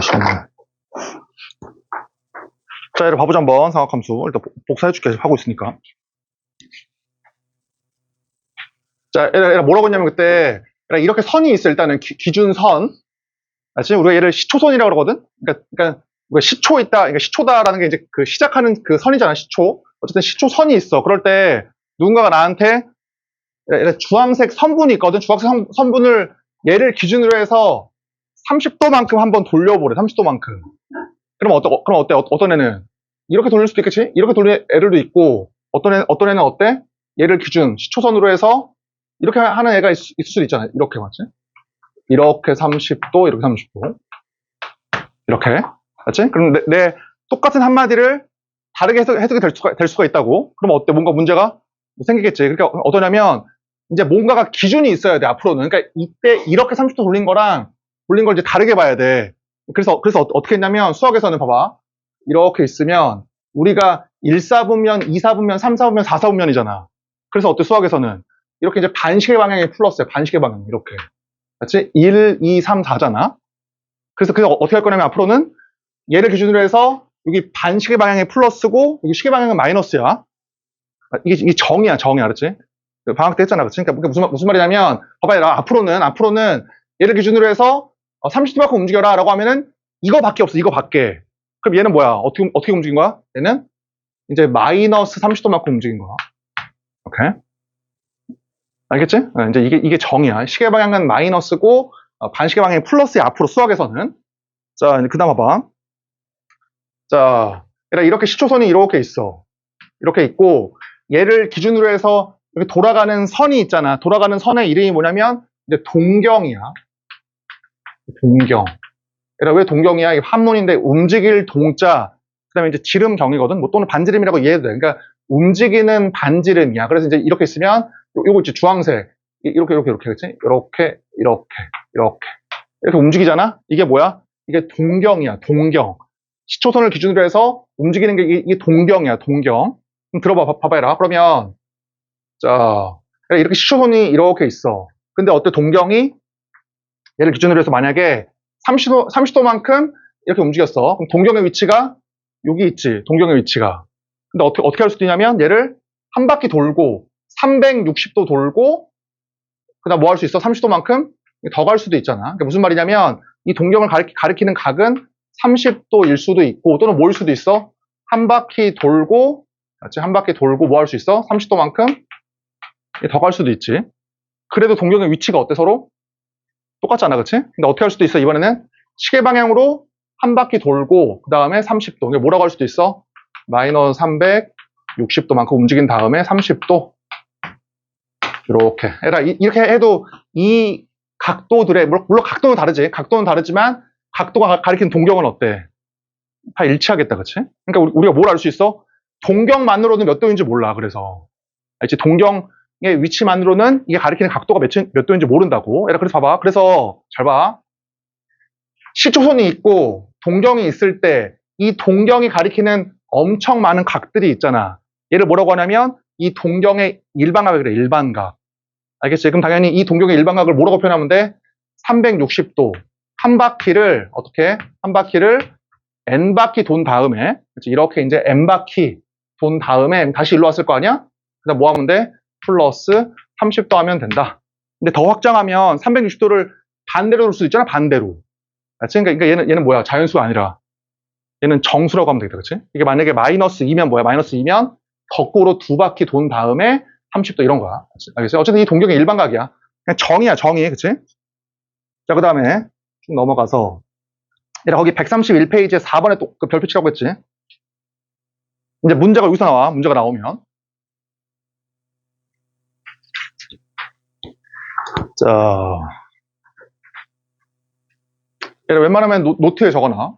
시원해. 자, 얘를 봐보자 한번. 삼각함수. 일단 복사해줄게. 하고 있으니까. 자, 얘가 뭐라고 했냐면 그때 이렇게 선이 있어. 일단은 기준선. 알지? 우리가 얘를 시초선이라고 그러거든? 그러니까 시초 있다. 그러니까 시초다라는 게 이제 그 시작하는 그 선이잖아. 시초. 어쨌든 시초선이 있어. 그럴 때 누군가가 나한테 주황색 선분이 있거든. 주황색 선분을 얘를 기준으로 해서 30도만큼 한번 돌려보래. 30도만큼. 그럼 어때? 어떤 애는 이렇게 돌릴 수도 있겠지? 이렇게 돌리는 애들도 있고, 어떤 애는 어때? 얘를 기준 시초선으로 해서 이렇게 하는 애가 있을 수도 있잖아. 이렇게 맞지? 이렇게 30도, 이렇게 30도. 이렇게. 맞지? 그럼 내 똑같은 한마디를 다르게 해석이 될 수가 있다고. 그럼 어때? 뭔가 문제가 생기겠지. 그러니까 어떠냐면, 이제 뭔가가 기준이 있어야 돼, 앞으로는. 그러니까 이때 이렇게 30도 돌린 걸 이제 다르게 봐야 돼. 그래서 어떻게 했냐면, 수학에서는 봐봐. 이렇게 있으면, 우리가 1사분면, 2사분면, 3사분면, 4사분면이잖아. 그래서 어때, 수학에서는? 이렇게 이제 반식의 방향이 플러스야, 반식의 방향. 이렇게. 맞지? 1, 2, 3, 4잖아. 그래서 어떻게 할 거냐면, 앞으로는 얘를 기준으로 해서, 여기 반식의 방향이 플러스고, 여기 식의 방향은 마이너스야. 이게 정이야, 알았지? 방학 때 했잖아, 그치? 그러니까 무슨 말이냐면, 봐봐, 앞으로는 얘를 기준으로 해서 30도만큼 움직여라 라고 하면은 이거밖에 없어, 이거밖에. 그럼 얘는 뭐야? 어떻게 움직인 거야? 얘는 이제 마이너스 30도만큼 움직인 거야. 오케이? 알겠지? 이제 이게 정이야. 식의 방향은 마이너스고, 반식의 방향이 플러스야, 앞으로 수학에서는. 자, 그 다음 봐봐. 자, 이렇게 시초선이 이렇게 있어. 이렇게 있고, 얘를 기준으로 해서 이렇게 돌아가는 선이 있잖아. 돌아가는 선의 이름이 뭐냐면 이제 동경이야. 동경. 왜 동경이야? 이게 한문인데 움직일 동자, 그다음에 이제 지름경이거든. 뭐 또는 반지름이라고 이해해도 돼. 그러니까 움직이는 반지름이야. 그래서 이제 이렇게 있으면 요거 있지, 주황색. 이렇게 그렇지? 이렇게 움직이잖아. 이게 뭐야? 이게 동경이야. 동경. 시초선을 기준으로 해서 움직이는 게 이게 동경이야. 동경. 그럼 봐봐라. 그러면 자, 이렇게 시초선이 이렇게 있어. 근데 어때? 동경이 얘를 기준으로 해서 만약에 30도만큼 이렇게 움직였어. 그럼 동경의 위치가 여기 있지. 동경의 위치가. 근데 어떻게 할 수도 있냐면 얘를 한 바퀴 돌고 360도 돌고 그다음 뭐 할 수 있어? 30도만큼 더 갈 수도 있잖아. 그러니까 무슨 말이냐면 이 동경을 가리키는 각은 30도일 수도 있고 또는 뭐일 수도 있어? 한 바퀴 돌고 뭐 할 수 있어? 30도만큼 더 갈 수도 있지. 그래도 동경의 위치가 어때? 서로 똑같지 않아, 그치? 근데 어떻게 할 수도 있어? 이번에는 시계 방향으로 한 바퀴 돌고 그 다음에 30도. 이게 뭐라고 할 수도 있어? 마이너스 360도만큼 움직인 다음에 30도. 이렇게 해도 이 각도들의 물론 각도는 다르지. 각도는 다르지만 각도가 가리키는 동경은 어때? 다 일치하겠다, 그치? 그러니까 우리가 뭘 알 수 있어? 동경만으로는 몇 도인지 몰라. 그래서 알지? 동경의 위치만으로는 이게 가리키는 각도가 몇 도인지 모른다고. 그래서 봐봐. 그래서 잘 봐. 시초선이 있고 동경이 있을 때 이 동경이 가리키는 엄청 많은 각들이 있잖아. 얘를 뭐라고 하냐면 이 동경의 일반각을 그래. 일반각. 알겠지? 그럼 당연히 이 동경의 일반각을 뭐라고 표현하면 돼? 360도. 한 바퀴를 어떻게? 한 바퀴를 n바퀴 돈 다음에 이렇게 이제 n바퀴 돈 다음에 다시 일로 왔을 거 아니야? 그다음 뭐 하면 돼? 플러스 30도 하면 된다. 근데 더 확장하면 360도를 반대로 돌 수도 있잖아. 반대로. 그러니까 얘는 뭐야? 자연수가 아니라 얘는 정수라고 하면 되겠다. 그치? 이게 만약에 마이너스 2면 뭐야? 마이너스 2면 거꾸로 두 바퀴 돈 다음에 30도 이런 거야. 알겠어요? 어쨌든 이 동경의 일반각이야. 그냥 정이야, 정이. 그치? 자, 그 다음에 쭉 넘어가서 거기 131페이지에 4번에 또 그 별표 치라고 했지. 이제 문제가 여기서 나와. 문제가 나오면. 자. 웬만하면 노트에 적어놔.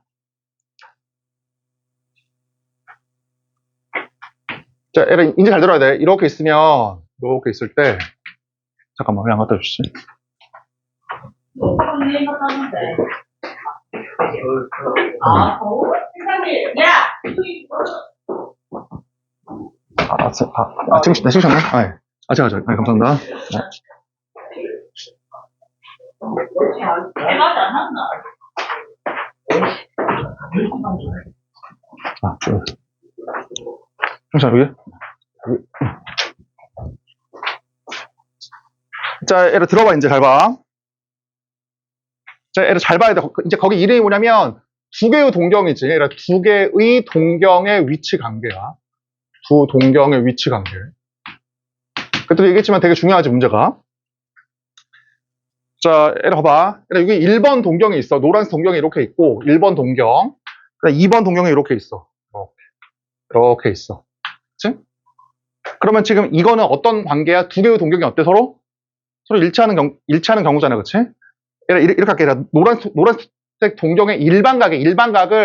자, 인지 잘 들어야 돼. 이렇게 있으면, 이렇게 있을 때, 잠깐만, 왜 안 갖다 주시지? 찍으셨네? 제가. 감사합니다. 네. 아, 잠시만, 여기. 자, 얘를 들어봐, 이제 잘 봐. 자, 얘를 잘 봐야 돼. 이제 거기 이름이 뭐냐면, 두 개의 동경이지. 얘가 두 개의 동경의 위치 관계야. 두 동경의 위치 관계. 그때도 얘기했지만 되게 중요하지, 문제가. 자, 얘를 봐봐. 여기 1번 동경이 있어. 노란색 동경이 이렇게 있고, 1번 동경. 2번 동경이 이렇게 있어. 이렇게 있어. 그치? 그러면 지금 이거는 어떤 관계야? 두 개의 동경이 어때, 서로? 서로 일치하는 경우잖아, 그치? 이렇게 할게. 노란색 동경의 일반각을,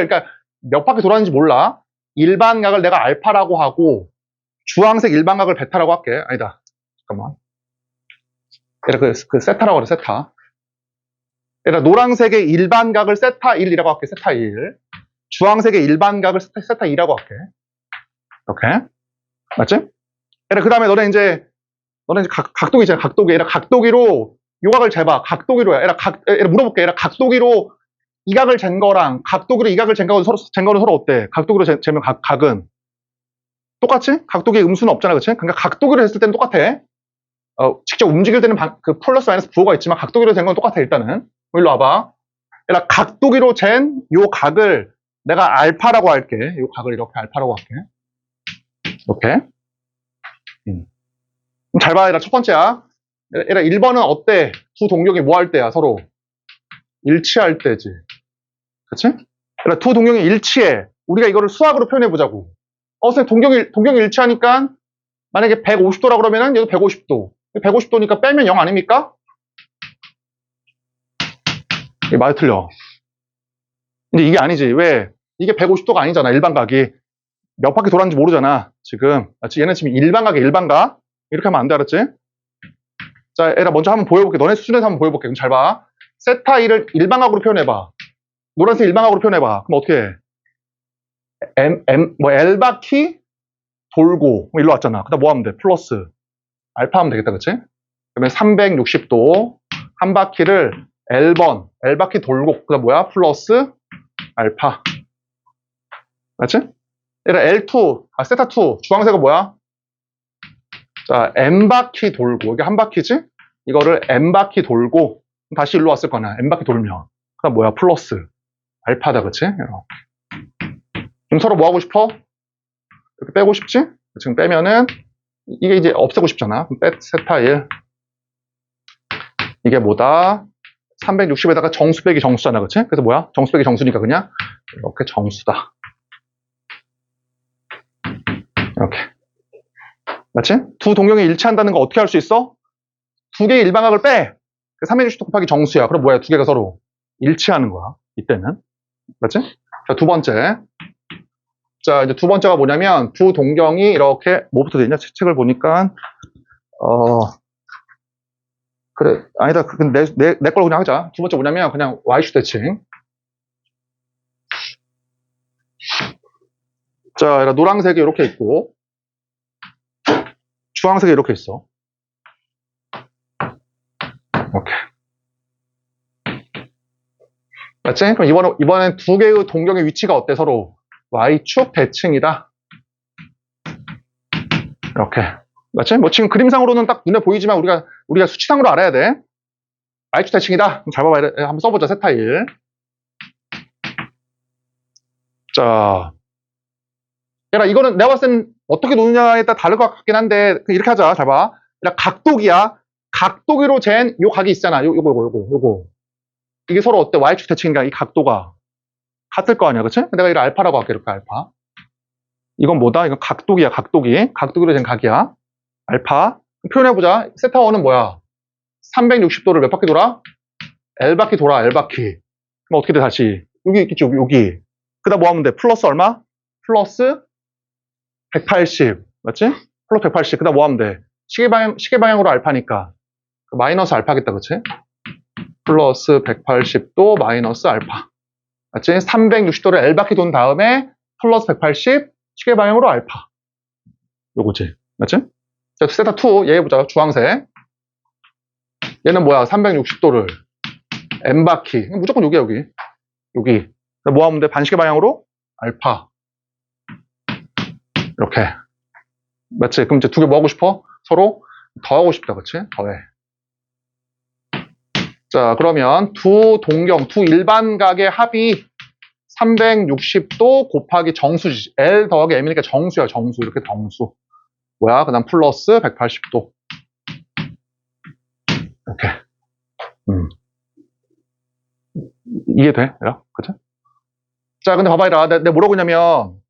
그러니까 몇 바퀴 돌았는지 몰라. 일반각을 내가 알파라고 하고, 주황색 일반각을 베타라고 할게. 아니다. 잠깐만. 얘라 그 세타라고 그래, 세타. 얘라 노란색의 일반각을 세타 1이라고 할게, 세타 1. 주황색의 일반각을 세타 2라고 할게. 이렇게. 맞지? 얘라 그 다음에 너네 이제 각도기잖아, 각도기. 얘라 각도기로 요 각을 재봐. 각도기로야. 얘라 물어볼게. 얘라 각도기로 이 각을 잰 거랑 각도기로 이 각을 잰 거는 서로 어때? 각도기로 재면 각은 똑같지? 각도기에 음수는 없잖아, 그치? 그러니까 각도기로 했을 때는 똑같아. 직접 움직일 때는 그 플러스 마이너스 부호가 있지만 각도기로 된 건 똑같아, 일단은. 일로 와봐. 얘라 각도기로 잰 요 각을 내가 알파라고 할게. 요 각을 이렇게 알파라고 할게. 이렇게. 잘 봐, 얘라 첫 번째야. 얘라 1번은 어때? 두 동경이 뭐 할 때야, 서로? 일치할 때지. 그치? 얘라 두 동경이 일치해. 우리가 이거를 수학으로 표현해보자고. 선생님, 동경이 일치하니까 만약에 150도라 그러면은 얘도 150도. 150도니까 빼면 0 아닙니까? 이게 말이 틀려. 근데 이게 아니지. 왜? 이게 150도가 아니잖아. 일반각이. 몇 바퀴 돌았는지 모르잖아. 지금. 얘는 지금 일반각이야, 일반각. 이렇게 하면 안 돼, 알았지? 자, 얘라 먼저 한번 보여볼게. 너네 수준에서 한번 보여볼게. 그럼 잘 봐. 세타 1을 일반각으로 표현해봐. 노란색 일반각으로 표현해봐. 그럼 어떻게 해? L바퀴 돌고. 일로 왔잖아. 그 다음 뭐 하면 돼? 플러스. 알파 하면 되겠다, 그치? 그러면 360도. 한 바퀴를 L바퀴 돌고. 그 다음 뭐야? 플러스 알파. 맞지? 얘라 L2, 세타2. 주황색은 뭐야? 자, N바퀴 돌고. 여기 한 바퀴지? 이거를 N바퀴 돌고. 다시 일로 왔을 거나. N바퀴 돌면. 그 다음 뭐야? 플러스 알파다, 그치? 그럼 서로 뭐 하고 싶어? 이렇게 빼고 싶지? 지금 빼면은 이게 이제 없애고 싶잖아. 세타 1. 이게 뭐다? 360에다가 정수 빼기 정수잖아, 그치? 그래서 뭐야? 정수 빼기 정수니까 그냥 이렇게 정수다. 이렇게. 맞지? 두 동경이 일치한다는 거 어떻게 할 수 있어? 두 개의 일반각을 빼. 360도 곱하기 정수야. 그럼 뭐야? 두 개가 서로 일치하는 거야. 이때는. 맞지? 자, 두 번째. 자, 이제 두 번째가 뭐냐면, 두 동경이 이렇게, 뭐부터 되냐? 책을 보니까, 그래. 아니다. 내 걸로 그냥 하자. 두 번째 뭐냐면, 그냥 Y축 대칭. 자, 노란색이 이렇게 있고, 주황색이 이렇게 있어. 이렇게. 맞지? 그럼 이번엔 두 개의 동경의 위치가 어때? 서로 Y축 대칭이다. 이렇게. 맞지? 뭐 지금 그림상으로는 딱 눈에 보이지만 우리가 수치상으로 알아야 돼. Y축 대칭이다. 잘 봐봐. 한번 써보자. 세타 1. 자. 얘라 이거는 내가 봤을 땐 어떻게 노느냐에 따라 다를 것 같긴 한데 이렇게 하자. 잘 봐. 얘라 각도기야. 각도기로 잰 요 각이 있잖아. 요거. 이게 서로 어때? Y축 대칭이니까 이 각도가 같을 거 아니야. 그치? 내가 이를 알파라고 할게. 이렇게 알파. 이건 뭐다? 이건 각도기야. 각도기로 된 각이야. 알파. 표현해보자. 세타 1은 뭐야? 360도를 몇 바퀴 돌아? L바퀴 돌아. L바퀴. 그럼 어떻게 돼? 다시. 여기 있겠죠. 여기. 그 다음 뭐 하면 돼? 플러스 얼마? 플러스 180. 맞지? 플러스 180. 그 다음 뭐 하면 돼? 시계방향으로 알파니까. 마이너스 알파겠다. 그치? 플러스 180도 마이너스 알파. 맞지? 360도를 L바퀴 돈 다음에 플러스 180 시계방향으로 알파. 요거지. 맞지? 자, 세타 2 얘 해보자. 주황색. 얘는 뭐야? 360도를 N바퀴. 무조건 여기야, 여기. 뭐 하면 돼? 반시계 방향으로 알파. 이렇게. 맞지? 그럼 이제 두 개 뭐 하고 싶어? 서로 더하고 싶다. 그치? 더해. 자, 그러면 두 일반각의 합이 360도 곱하기 정수지. L 더하기 M이니까 정수야, 정수. 이렇게 정수. 뭐야? 그 다음 플러스 180도. 이렇게. 이해돼? 얘라? 그치? 자, 근데 봐봐, 얘라. 내가 뭐라고 했냐면,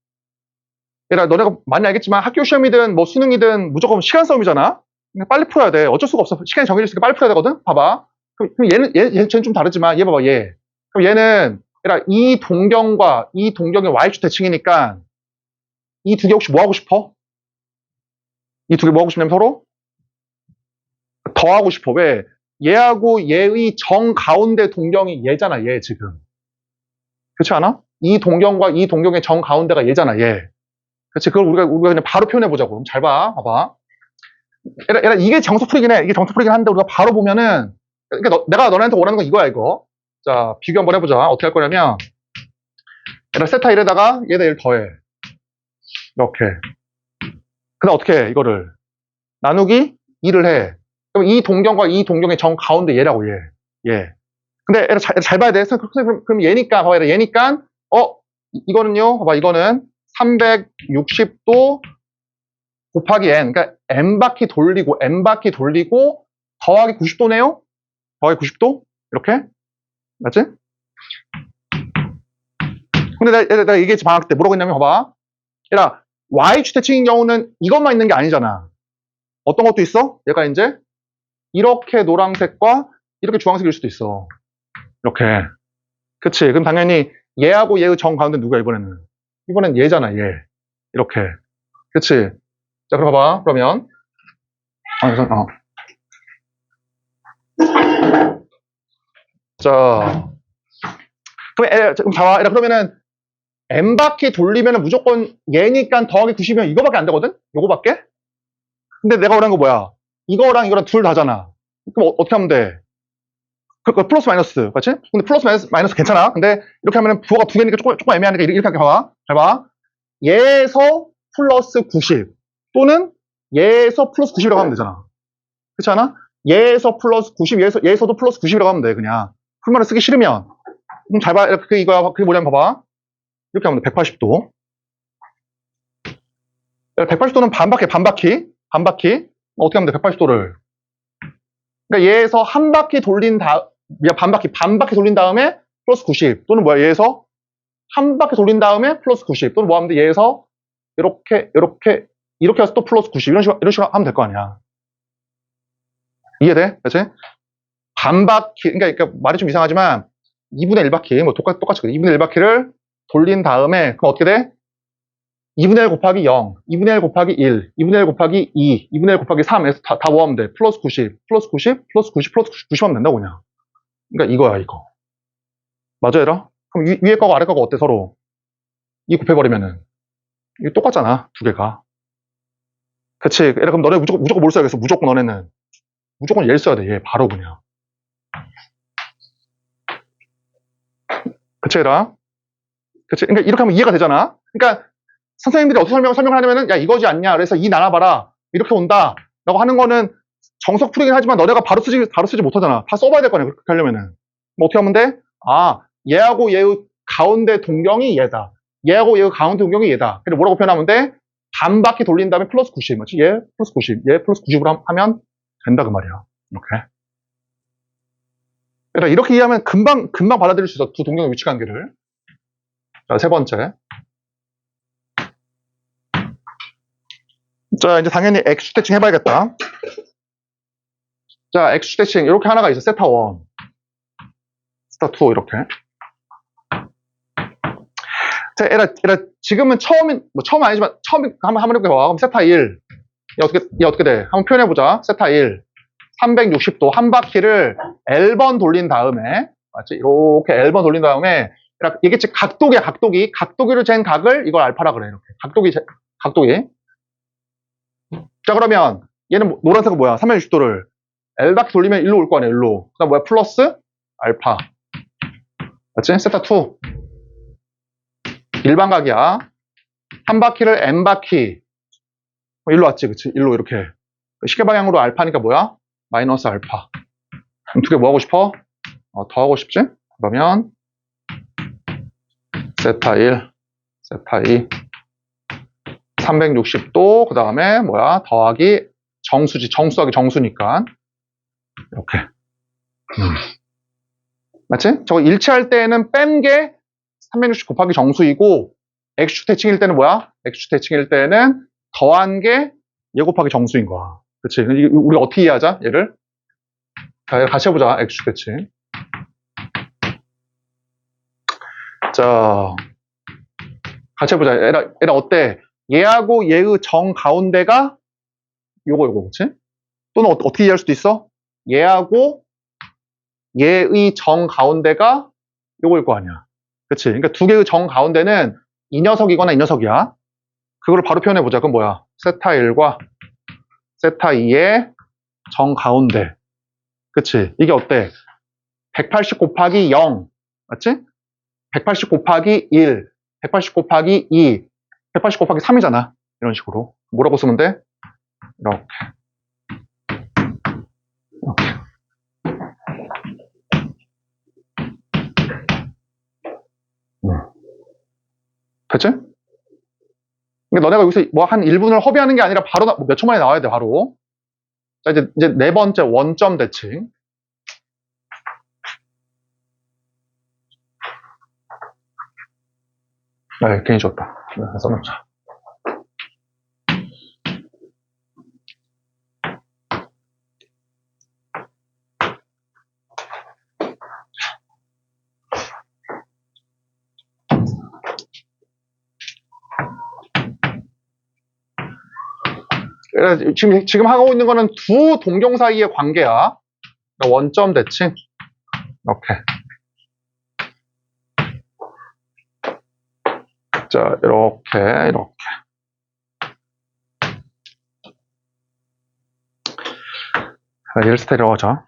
얘라, 너네가 많이 알겠지만 학교 시험이든 뭐 수능이든 무조건 시간 싸움이잖아? 빨리 풀어야 돼. 어쩔 수가 없어. 시간이 정해져 있으니까 빨리 풀어야 되거든? 봐봐. 그럼 얘는 좀 다르지만, 얘 봐봐, 얘. 그럼 얘는, 얘라, 이 동경의 y축 대칭이니까, 이 두 개 혹시 뭐 하고 싶어? 이 두 개 뭐 하고 싶냐면 서로? 더하고 싶어. 왜? 얘하고 얘의 정 가운데 동경이 얘잖아, 얘 지금. 그렇지 않아? 이 동경과 이 동경의 정 가운데가 얘잖아, 얘. 그렇지? 그걸 우리가 그냥 바로 표현해보자고. 그럼 잘 봐. 봐봐. 이게 정수풀이긴 해. 이게 정수풀이긴 한데 우리가 바로 보면은, 그러니까 내가 너네한테 원하는 건 이거야, 이거. 자, 비교 한번 해보자. 어떻게 할 거냐면, 세타 1에다가 얘다 1 더해. 이렇게. 그 다음 어떻게 해, 이거를. 나누기 2를 해. 그럼 이 동경과 이 동경의 정 가운데 얘라고, 얘. 얘. 근데 얘를 잘 봐야 돼. 그럼 얘니까, 봐봐, 얘니까, 이거는요, 봐봐, 이거는 360도 곱하기 n, 그러니까 n바퀴 돌리고, 더하기 90도네요? 더하기 90도? 이렇게? 맞지? 근데 내가 얘기했지, 방학 때. 뭐라고 했냐면, 봐봐. 얘라, y축 대칭인 경우는 이것만 있는 게 아니잖아. 어떤 것도 있어? 얘가 이제, 이렇게 노란색과 이렇게 주황색일 수도 있어. 이렇게. 그치? 그럼 당연히 얘하고 얘의 정 가운데 누구야, 이번에는? 이번엔 얘잖아, 얘. 이렇게. 그치? 자, 그럼 봐봐. 그러면. 자. 그럼 봐봐. 그러면은, n바퀴 돌리면은 무조건 얘니까 더하기 90이면 이거밖에 안 되거든? 요거밖에? 근데 내가 원하는 거 뭐야? 이거랑 이거랑 둘 다잖아. 그럼 어떻게 하면 돼? 플러스 마이너스, 그렇지? 근데 플러스 마이너스 괜찮아. 근데 이렇게 하면은 부호가 두 개니까 조금 애매하니까 이렇게 할게. 봐봐. 잘 봐. 얘에서 플러스 90 또는 얘에서 플러스 90이라고 하면 되잖아. 그렇지 않아? 얘에서 플러스 90, 얘에서도 플러스 90이라고 하면 돼, 그냥. 풀말을 쓰기 싫으면. 그럼 잘 봐. 이거야. 그게 뭐냐면 봐봐. 이렇게 하면 돼. 180도. 180도는 반바퀴. 어떻게 하면 돼? 180도를. 그러니까 얘에서 한 바퀴 돌린 반바퀴 돌린 다음에 플러스 90 또는 뭐야 얘에서 한 바퀴 돌린 다음에 플러스 90 또는 뭐 하면 돼 얘에서 이렇게 해서 또 플러스 90 이런 식으로 하면 될 거 아니야. 이해돼? 그치? 반바퀴 그러니까 말이 좀 이상하지만 2분의 1바퀴 뭐 똑같이 2분의 1바퀴를 돌린 다음에 그럼 어떻게 돼? 2분의 1 곱하기 0, 2분의 1 곱하기 1, 2분의 1 곱하기 2, 2분의 1 곱하기 3에서 다 모으면 돼. 플러스 90, 플러스 90, 플러스 90, 플러스 90 하면 된다고 그냥. 그러니까 이거야, 이거. 맞아, 얘라? 그럼 위에 거고 아래 거고 어때, 서로? 이 곱해버리면은. 이게 똑같잖아, 두 개가. 그치? 얘라, 그럼 너네 무조건 뭘 써야겠어? 무조건 너네는. 무조건 얘를 써야 돼, 얘. 바로 그냥. 그치, 얘라? 그치? 그러니까 이렇게 하면 이해가 되잖아? 그러니까 선생님들이 어떻게 설명을 하냐면은, 야, 이거지 않냐? 그래서 이 나눠봐라. 이렇게 온다. 라고 하는 거는 정석 풀이긴 하지만 너네가 바로 쓰지 못하잖아. 다 써봐야 될 거 아니야, 그렇게 하려면은. 뭐 어떻게 하면 돼? 아, 얘하고 얘의 가운데 동경이 얘다. 얘하고 얘의 가운데 동경이 얘다. 그래서 뭐라고 표현하면 돼? 반바퀴 돌린 다음에 플러스 90. 맞지? 얘 플러스 90. 얘 플러스 90으로 하면 된다, 그 말이야. 이렇게. 그러니까 이렇게 이해하면 금방 받아들일 수 있어. 두 동경의 위치 관계를. 자, 세 번째. 자, 이제 당연히 X축 대칭 해봐야겠다. 자, X축 대칭 이렇게 하나가 있어. 세타 1, 세타 2 이렇게. 자, 지금은 처음 아니지만 한번 해볼게 봐. 그럼 세타 1. 얘 어떻게 돼? 한번 표현해보자. 세타 1. 360도 한 바퀴를 L번 돌린 다음에, 맞지? 이렇게 L번 돌린 다음에, 얘기했지, 각도기야, 각도기. 각도기로 잰 각을 이걸 알파라 그래. 이렇게. 각도기. 자, 그러면 얘는 노란색은 뭐야? 360도를 L바퀴 돌리면 일로 올 거 아니야, 일로. 그 다음 뭐야? 플러스 알파. 맞지? 세타 2. 일반각이야. 한 바퀴를 n 바퀴. 일로 왔지, 그치? 일로 이렇게. 시계방향으로 알파니까 뭐야? 마이너스 알파. 그럼 두 개 뭐 하고 싶어? 더 하고 싶지? 그러면 세타 1, 세타 2, 360도, 그 다음에 뭐야? 더하기 정수지. 정수하기 정수니까. 이렇게. 맞지? 저거 일치할 때는 뺀 게 360 곱하기 정수이고, x축 대칭일 때는 뭐야? x축 대칭일 때는 더한 게 얘 곱하기 정수인 거야. 그치? 우리 어떻게 이해하자? 얘를? 자, 같이 해보자. x축 대칭. 자, 같이 해보자. 얘라 어때? 얘하고 얘의 정 가운데가 요거, 그치? 또는 어떻게 이해할 수도 있어? 얘하고 얘의 정 가운데가 요거일 거 아니야. 그치? 그러니까 두 개의 정 가운데는 이 녀석이거나 이 녀석이야. 그거를 바로 표현해보자. 그건 뭐야? 세타 1과 세타 2의 정 가운데. 그치? 이게 어때? 180 곱하기 0. 맞지? 180 곱하기 1. 180 곱하기 2. 180 곱하기 3이잖아. 이런 식으로. 뭐라고 쓰면 돼? 이렇게. 이렇게. 됐지? 그러니까 너네가 여기서 뭐 한 1분을 허비하는 게 아니라 바로 몇 초 만에 나와야 돼, 바로. 자, 이제 네 번째 원점 대칭. 네, 괜히 줬다. 네, 써놓자. 지금 하고 있는 거는 두 동경 사이의 관계야. 원점 대칭. 이렇게. 자, 이렇게. 얘를 스테레오하자.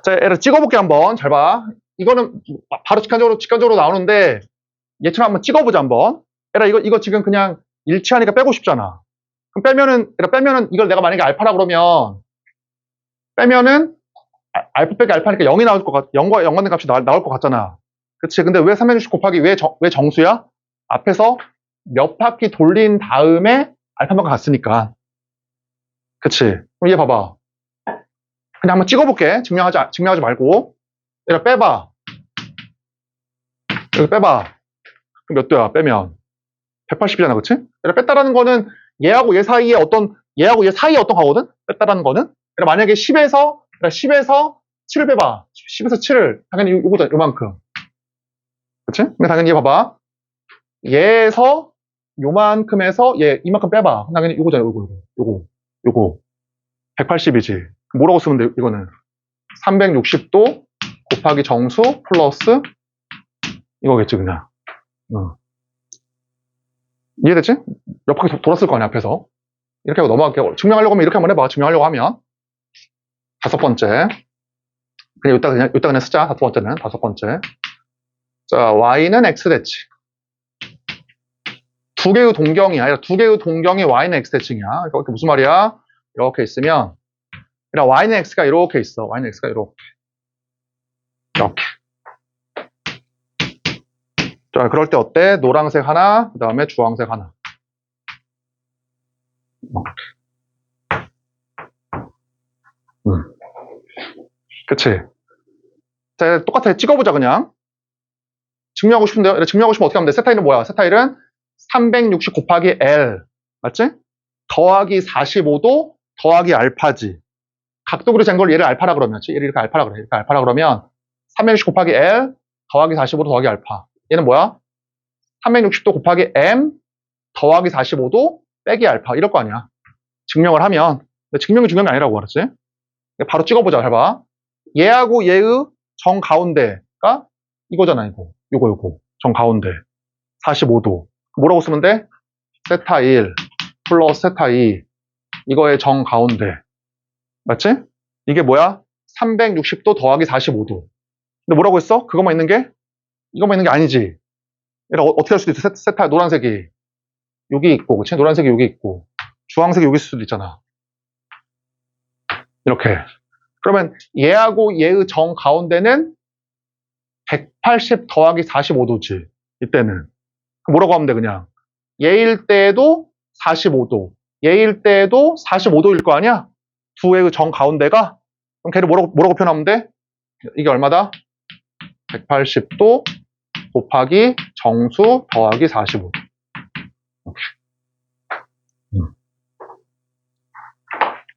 자, 얘를 찍어볼게, 한번. 잘 봐. 이거는 바로 직관적으로 나오는데, 얘처럼 한번 찍어보자, 한번. 얘라, 이거 지금 그냥 일치하니까 빼고 싶잖아. 그럼 빼면은, 이걸 내가 만약에 알파라 그러면, 빼면은, 알파 빼기 알파니까 0이 나올 것 같, 0과 연관된 값이 나올 것 같잖아. 그치? 근데 왜 360 곱하기 왜 정수야? 앞에서 몇 바퀴 돌린 다음에 알파만큼 갔으니까. 그치? 그럼 얘 봐봐. 그냥 한번 찍어볼게. 증명하지 말고. 얘를 빼봐. 여기 빼봐. 그럼 몇 도야, 빼면? 180이잖아, 그치? 얘를 뺐다라는 거는 얘하고 얘 사이에 어떤 거거든? 뺐다라는 거는? 만약에 10에서 7을 빼봐. 10에서 7을. 당연히 요거잖아, 요만큼. 그치? 근데 당연히 얘 봐봐. 얘에서 요만큼에서 얘 이만큼 빼봐. 당연히 요거잖아, 요거. 180이지. 뭐라고 쓰면 돼, 이거는? 360도 곱하기 정수 플러스 이거겠지, 그냥. 이해됐지? 몇 바퀴 돌았을 거 아니야, 앞에서. 이렇게 하고 넘어갈게요. 증명하려고 하면 이렇게 한번 해봐. 증명하려고 하면. 다섯 번째. 그냥 이따 그냥 쓰자. 다섯 번째. 자, y는 x 대칭. 두 개의 동경이 아니라 두 개의 동경이 y는 x 대칭이야. 그러니까 무슨 말이야? 이렇게 있으면, 그러니까 y는 x가 이렇게 있어. y는 x가 이렇게. 자, 그럴 때 어때? 노란색 하나, 그 다음에 주황색 하나. 그치? 자, 똑같아. 찍어보자, 그냥. 증명하고 싶은데요? 증명하고 싶으면 어떻게 하면 돼? 세타일은 뭐야? 세타일은 360 곱하기 L. 맞지? 더하기 45도 더하기 알파지. 각도그로 잰 걸 얘를 알파라 그러면, 얘를 이렇게 알파라 그래. 이렇게 알파라 그러면 360 곱하기 L 더하기 45도 더하기 알파. 얘는 뭐야? 360도 곱하기 M 더하기 45도 빼기 알파. 이럴 거 아니야. 증명을 하면. 근데 증명이 중요한 게 아니라고, 알았지? 바로 찍어보자. 잘 봐. 얘하고 얘의 정 가운데가 이거잖아, 요거. 정 가운데. 45도. 뭐라고 쓰면 돼? 세타 1 플러스 세타 2 이거의 정 가운데. 맞지? 이게 뭐야? 360도 더하기 45도. 근데 뭐라고 했어? 그것만 있는 게? 이것만 있는 게 아니지. 얘가 어떻게 할 수도 있어? 세타, 노란색이. 여기 있고, 그치? 노란색이 여기 있고. 주황색이 여기 있을 수도 있잖아. 이렇게. 그러면 얘하고 얘의 정 가운데는 180 더하기 45도지. 이때는. 뭐라고 하면 돼, 그냥. 얘일 때에도 45도. 얘일 때에도 45도일 거 아니야? 두 개의 정 가운데가? 그럼 걔를 뭐라고 표현하면 돼? 이게 얼마다? 180도 곱하기 정수 더하기 45도.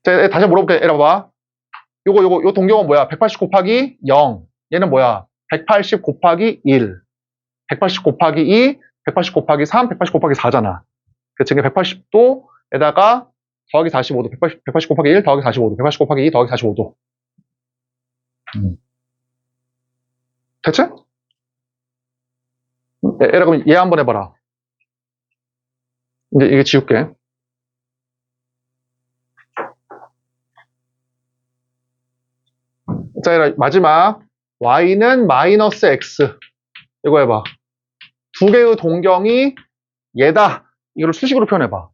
자, 다시 물어볼게. 얘라 봐봐. 요 동경은 뭐야? 180 곱하기 0. 얘는 뭐야? 180 곱하기 1. 180 곱하기 2, 180 곱하기 3, 180 곱하기 4잖아. 그치? 180도에다가 더하기 45도. 180 곱하기 1 더하기 45도. 180 곱하기 2 더하기 45도. 됐지? 얘라 그럼 얘 한번 해봐라. 이제 이게 지울게. 자, 얘라 마지막. y는 마이너스 x. 이거 해봐. 두 개의 동경이 얘다. 이걸 수식으로 표현해봐.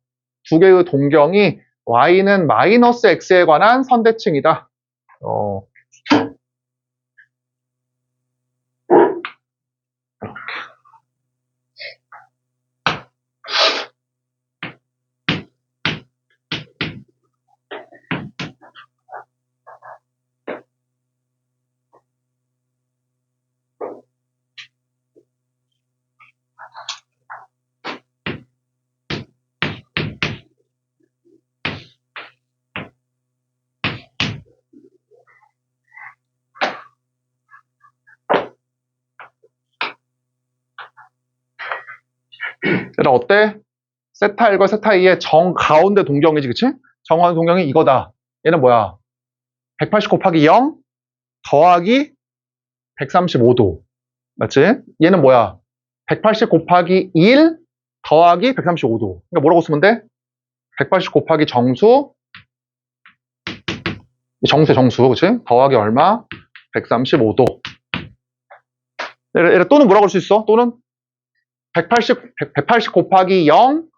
두 개의 동경이 y는 마이너스 x에 관한 선대칭이다. 얘들아 어때? 세타 1과 세타 2의 정 가운데 동경이지, 그치? 정 가운데 동경이 이거다. 얘는 뭐야? 180 곱하기 0 더하기 135도. 맞지? 얘는 뭐야? 180 곱하기 1 더하기 135도. 그러니까 뭐라고 쓰면 돼? 180 곱하기 정수, 정수, 그치? 더하기 얼마? 135도. 얘를 또는 뭐라고 할 수 있어? 또는 180 곱하기 0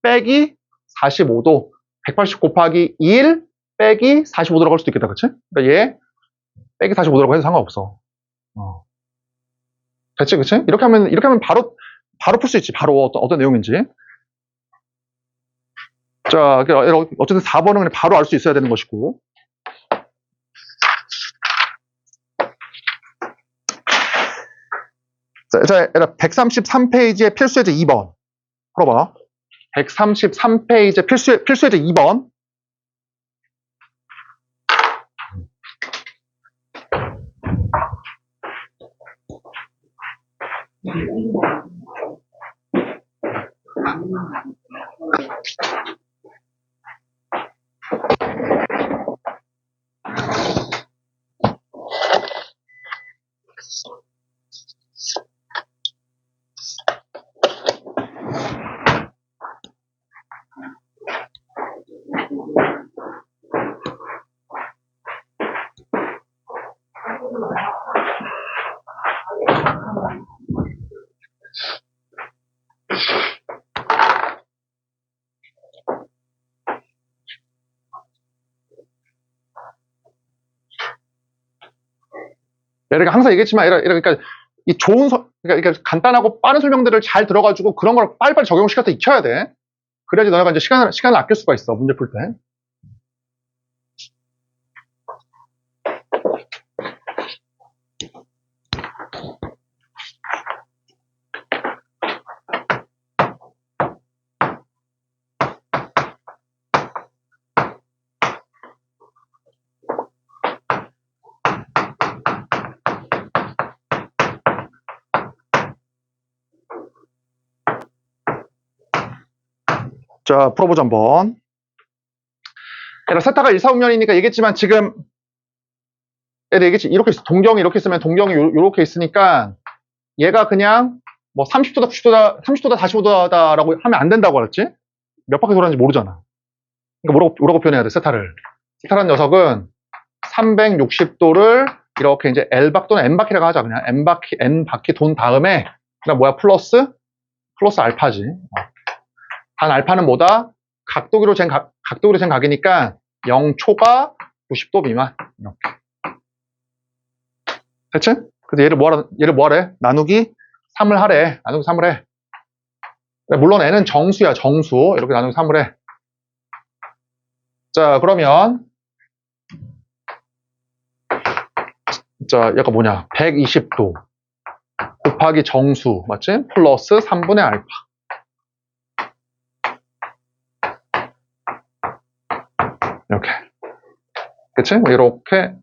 빼기 45도. 180 곱하기 1 빼기 45도라고 할 수도 있겠다, 그치? 그러니까 얘 빼기 45도라고 해도 상관없어. 됐지, 그치? 이렇게 하면 바로 풀 수 있지. 바로 어떤 내용인지. 자, 어쨌든 4번은 그냥 바로 알 수 있어야 되는 것이고. 자, 133페이지의 필수예제 2번. 풀어봐. 133페이지의 필수예제 2번. 그러니까 항상 얘기했지만, 그러니까 이 그러니까 간단하고 빠른 설명들을 잘 들어가지고 그런 걸 빨리빨리 적용시켜서 익혀야 돼. 그래야지 너네가 이제 시간을 아낄 수가 있어, 문제 풀 때. 자, 풀어보자, 한번. 그러니까 세타가 1, 4, 5년이니까 얘기했지만 지금 얘기했지. 이렇게 동경이 이렇게 있으면 동경이 이렇게 있으니까 얘가 그냥 뭐 30도다 40도다라고 하면 안 된다고 그랬지? 몇 바퀴 돌았는지 모르잖아. 뭐라고 표현해야 돼, 세타를. 세타라는 녀석은 360도를 이렇게 이제 L바퀴 또는 N바퀴라고 하자. 그냥 N바퀴 돈 다음에, 그냥 뭐야, 플러스 알파지. 단 알파는 뭐다? 각도기로 잰 각이니까 0초가 90도 미만. 이렇게. 됐지? 그래서 얘를 뭐하래? 나누기 3을 하래. 나누기 3을 해. 물론 N은 정수야, 정수. 이렇게 나누기 3을 해. 자, 그러면, 자, 약간 뭐냐. 120도 곱하기 정수. 맞지? 플러스 3분의 알파. 이렇게. 그치? 이렇게.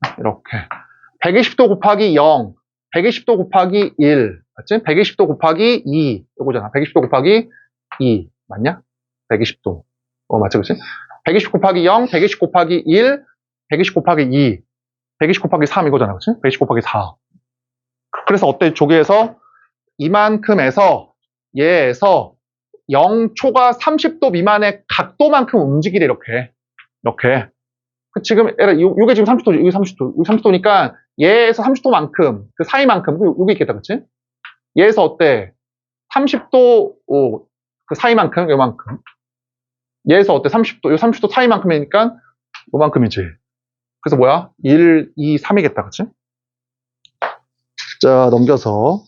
120도 곱하기 0. 120도 곱하기 1. 맞지? 120도 곱하기 2. 이거잖아. 120도 곱하기 2. 맞냐? 120도. 맞지, 그치? 120 곱하기 0, 120 곱하기 1, 120 곱하기 2, 120 곱하기 3 이거잖아. 그치? 120 곱하기 4. 그래서 어때? 조개에서 이만큼에서 얘에서 0초가 30도 미만의 각도만큼 움직이래, 이렇게. 지금, 요게 지금 30도, 여기 30도, 여기 30도니까 얘에서 30도만큼, 그 사이만큼, 요게 있겠다, 그치? 얘에서 어때? 30도, 그 사이만큼, 요만큼. 얘에서 어때? 30도, 요 30도 사이만큼이니까 요만큼이지. 그래서 뭐야? 1, 2, 3이겠다, 그치? 자, 넘겨서.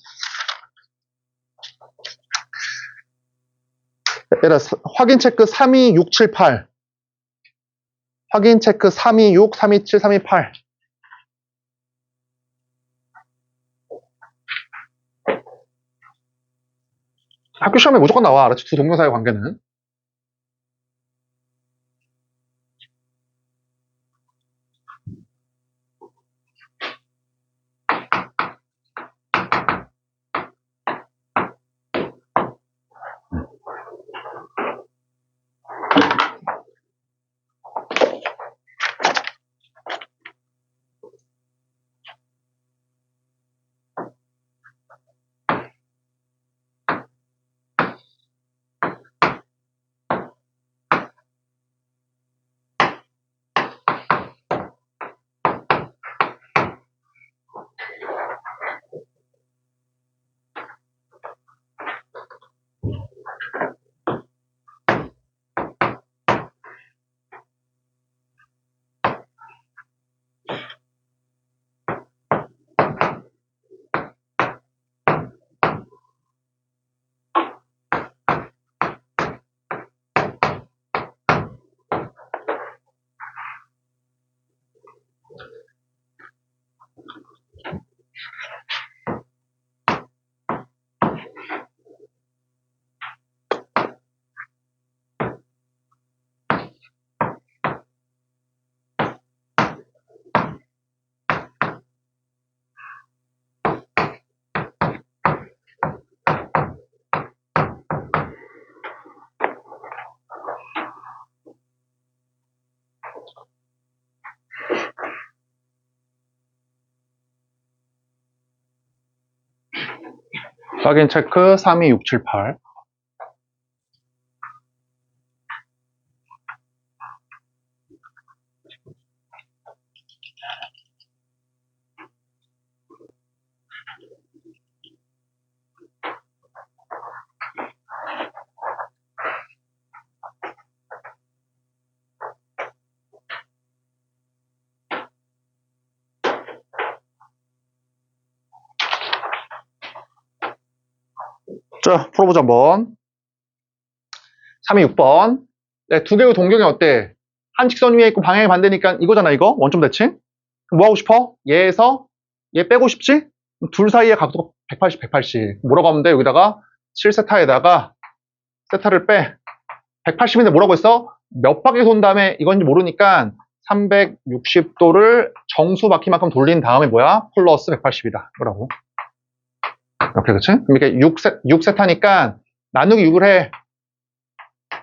얘들아, 확인 체크 32678. 확인 체크 326, 327, 328. 학교 시험에 무조건 나와. 알았지? 두 동명사의 관계는. 확인 체크 32678. 자, 풀어보자, 한번. 326번. 네, 두 개의 동경이 어때? 한 직선 위에 있고 방향이 반대니까 이거잖아, 이거. 원점 대칭. 뭐 하고 싶어? 얘에서 얘 빼고 싶지? 둘 사이의 각도가 180, 180. 뭐라고 하면 돼? 여기다가 7세타에다가 세타를 빼. 180인데 뭐라고 했어? 몇 바퀴 돈 다음에 이건지 모르니까 360도를 정수 바퀴만큼 돌린 다음에 뭐야? 플러스 180이다. 뭐라고? 이렇게, 그치? 그러니까 6세타니까 나누기 6을 해.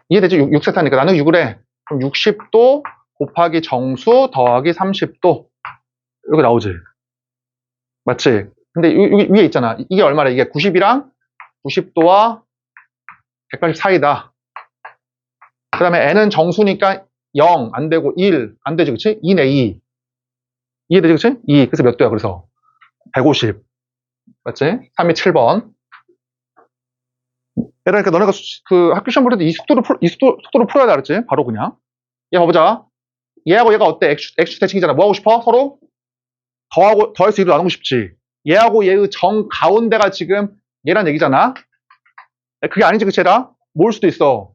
이해되지? 6세타니까 나누기 6을 해. 그럼 60도 곱하기 정수 더하기 30도. 이렇게 나오지? 맞지? 근데 여기 위에 있잖아. 이게 얼마래? 이게 90이랑 90도와 180 사이다. 그 다음에 n은 정수니까 0 안 되고 1 안 되지, 그치? 2네, 2. 이해되지, 그치? 2. 그래서 몇 도야, 그래서? 150. 맞지? 3이 7번. 그러니까 너네가 그 학교 시험 볼 때 이 속도로 풀어야 돼, 알았지? 바로 그냥. 얘 봐보자. 얘하고 얘가 어때? X 대칭이잖아. 뭐 하고 싶어? 서로? 더해서 2로 나누고 싶지. 얘하고 얘의 정 가운데가 지금 얘란 얘기잖아. 그게 아니지, 그치, 얘라? 뭐일 수도 있어?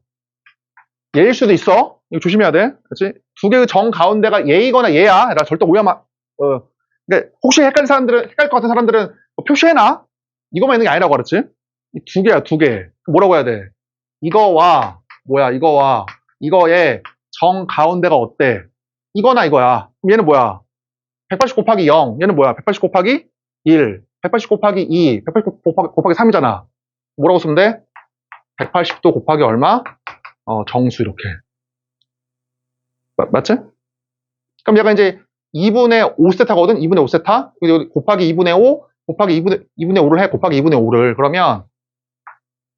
얘일 수도 있어. 이거 조심해야 돼. 그치? 두 개의 정 가운데가 얘이거나 얘야. 얘라 절대 오해하면, 그러니까 혹시 헷갈릴 것 같은 사람들은 뭐 표시해놔. 이거만 있는 게 아니라고, 알았지? 이 두 개야, 두 개. 뭐라고 해야 돼? 이거와, 이거와, 이거의 정 가운데가 어때? 이거나 이거야. 그럼 얘는 뭐야? 180 곱하기 0. 얘는 뭐야? 180 곱하기 1. 180 곱하기 2. 180 곱하기 3이잖아. 뭐라고 쓰면 돼? 180도 곱하기 얼마? 정수, 이렇게. 맞지? 그럼 얘가 이제 2분의 5세타거든? 2분의 5세타? 여기 곱하기 2분의 5, 곱하기 2분의 5를 해. 곱하기 2분의 5를. 그러면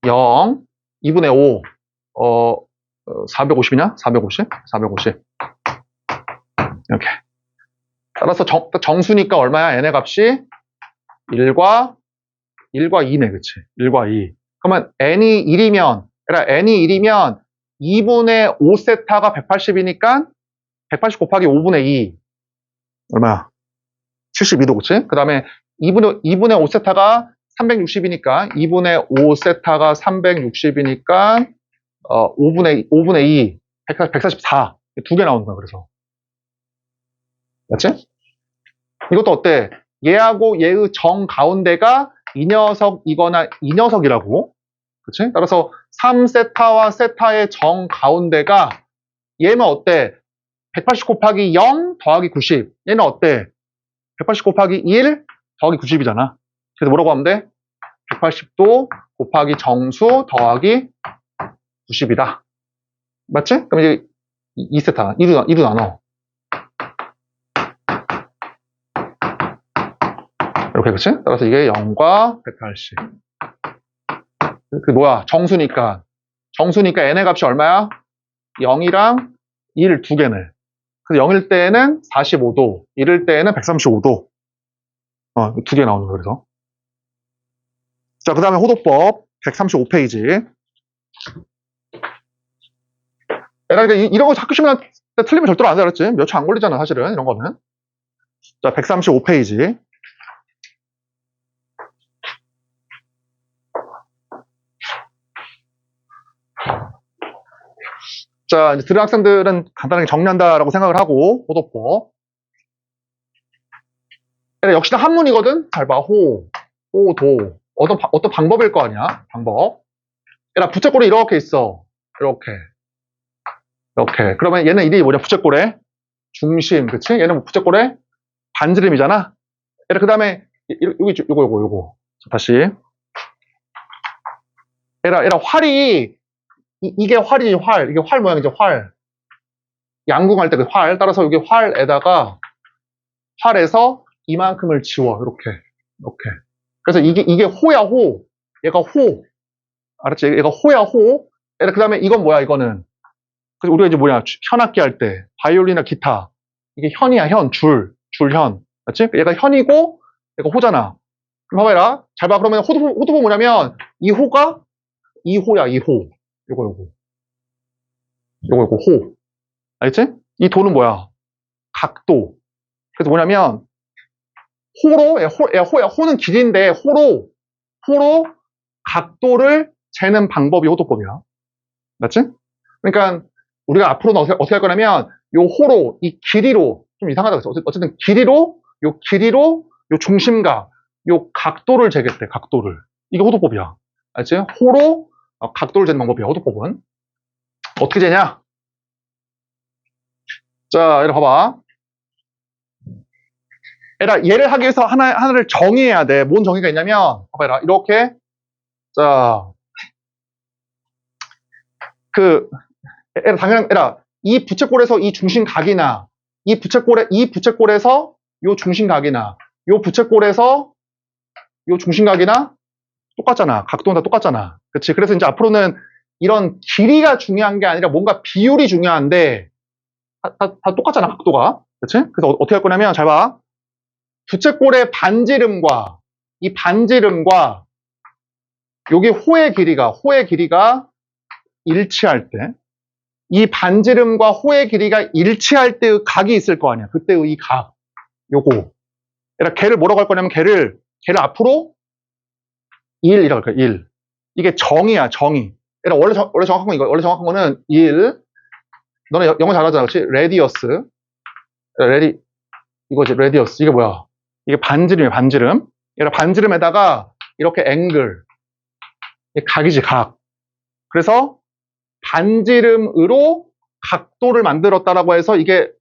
0, 2분의 5, 450이냐? 450? 450. 이렇게. 따라서 정수니까 얼마야? n의 값이 1과 2네, 그치? 1과 2. 그러면 n이 1이면, n이 1이면 2분의 5세타가 180이니까 180 곱하기 5분의 2. 얼마야? 72도, 그치? 그 다음에 2분의 5세타가 360이니까 2분의 5세타가 360이니까 5분의 2, 144. 두 개 나오는 거야, 그래서. 맞지? 이것도 어때? 얘하고 얘의 정 가운데가 이 녀석이거나 이 녀석이라고. 그치? 따라서 3세타와 세타의 정 가운데가 얘는 어때? 180 곱하기 0 더하기 90. 얘는 어때? 180 곱하기 1 더하기 90이잖아. 그래서 뭐라고 하면 돼? 180도 곱하기 정수 더하기 90이다. 맞지? 그럼 이제 2세타, 2로 나눠. 이렇게, 그치? 따라서 이게 0과 180. 그 뭐야? 정수니까 n의 값이 얼마야? 0이랑 1 두 개네. 그래서 0일 때는 45도, 1일 때는 135도. 두 개 나오는 거예요, 그래서. 자, 그 다음에 호도법 135페이지. 그러니까 이런 거 학교 시험에 틀리면 절대로 안 돼, 알았지? 몇 초 안 걸리잖아, 사실은, 이런 거는. 자, 135페이지. 자, 이제 들은 학생들은 간단하게 정리한다라고 생각을 하고, 호도법. 역시나 한문이거든? 잘 봐. 호, 도. 어떤 방법일 거 아니야? 방법. 부채꼴이 이렇게 있어. 이렇게. 그러면 얘는 이름이 뭐냐? 부채꼴의 중심, 그치? 얘는 부채꼴의 반지름이잖아? 그 다음에, 요거. 다시. 활이, 이게 활이지, 활. 이게 활 모양이죠, 활. 양궁할 때 그 활. 따라서 여기 활에서 이만큼을 지워. 이렇게. 그래서 이게 호야, 호. 얘가 호. 알았지? 얘가 호야, 호. 그 다음에 이건 뭐야, 이거는. 그래서 우리가 이제 현악기 할 때, 바이올린이나 기타. 이게 현이야, 줄현. 맞지? 얘가 현이고, 얘가 호잖아. 그럼 봐봐라. 잘 봐. 그러면 호도보 뭐냐면, 이 호가, 이 호야, 이 호. 요거, 호. 알겠지? 이 도는 뭐야? 각도. 그래서 뭐냐면, 호는 길이인데, 호로 각도를 재는 방법이 호도법이야. 맞지? 그러니까, 우리가 앞으로는 어떻게 할 거냐면, 요 호로, 이 길이로, 좀 이상하다 그랬어. 어쨌든 길이로, 요 중심각, 요 각도를 재겠대, 각도를. 이게 호도법이야. 알지? 호로 각도를 재는 방법이야, 호도법은. 어떻게 재냐? 자, 이리 봐봐. 얘를 하기 위해서 하나를 정의해야 돼. 뭔 정의가 있냐면, 봐봐라. 이렇게. 자, 이 부채꼴에서 이 중심각이나, 이 부채꼴에서 요 중심각이나, 요 부채꼴에서 요 중심각이나 똑같잖아. 각도는 다 똑같잖아. 그치? 그래서 이제 앞으로는 이런 길이가 중요한 게 아니라 뭔가 비율이 중요한데, 다 똑같잖아, 각도가. 그치? 그래서 어떻게 할 거냐면, 잘 봐. 부채꼴의 반지름과, 이 반지름과, 여기 호의 길이가 일치할 때, 이 반지름과 호의 길이가 일치할 때의 각이 있을 거 아니야. 그때의 이 각. 요거. 그러니까 걔를 뭐라고 할 거냐면, 걔를 앞으로 1이라고 할 거야, 1. 이게 정의야, 정의. 그러니까 원래 정확한 건 이거. 원래 정확한 거는 1. 너네 영어 잘하잖아, 그렇지? 레디어스. 이거지, 레디어스. 이게 뭐야? 이게 반지름이야, 반지름. 그러니까 반지름에다가 이렇게 앵글. 이게 각이지, 각. 그래서 반지름으로 각도를 만들었다라고 해서 이게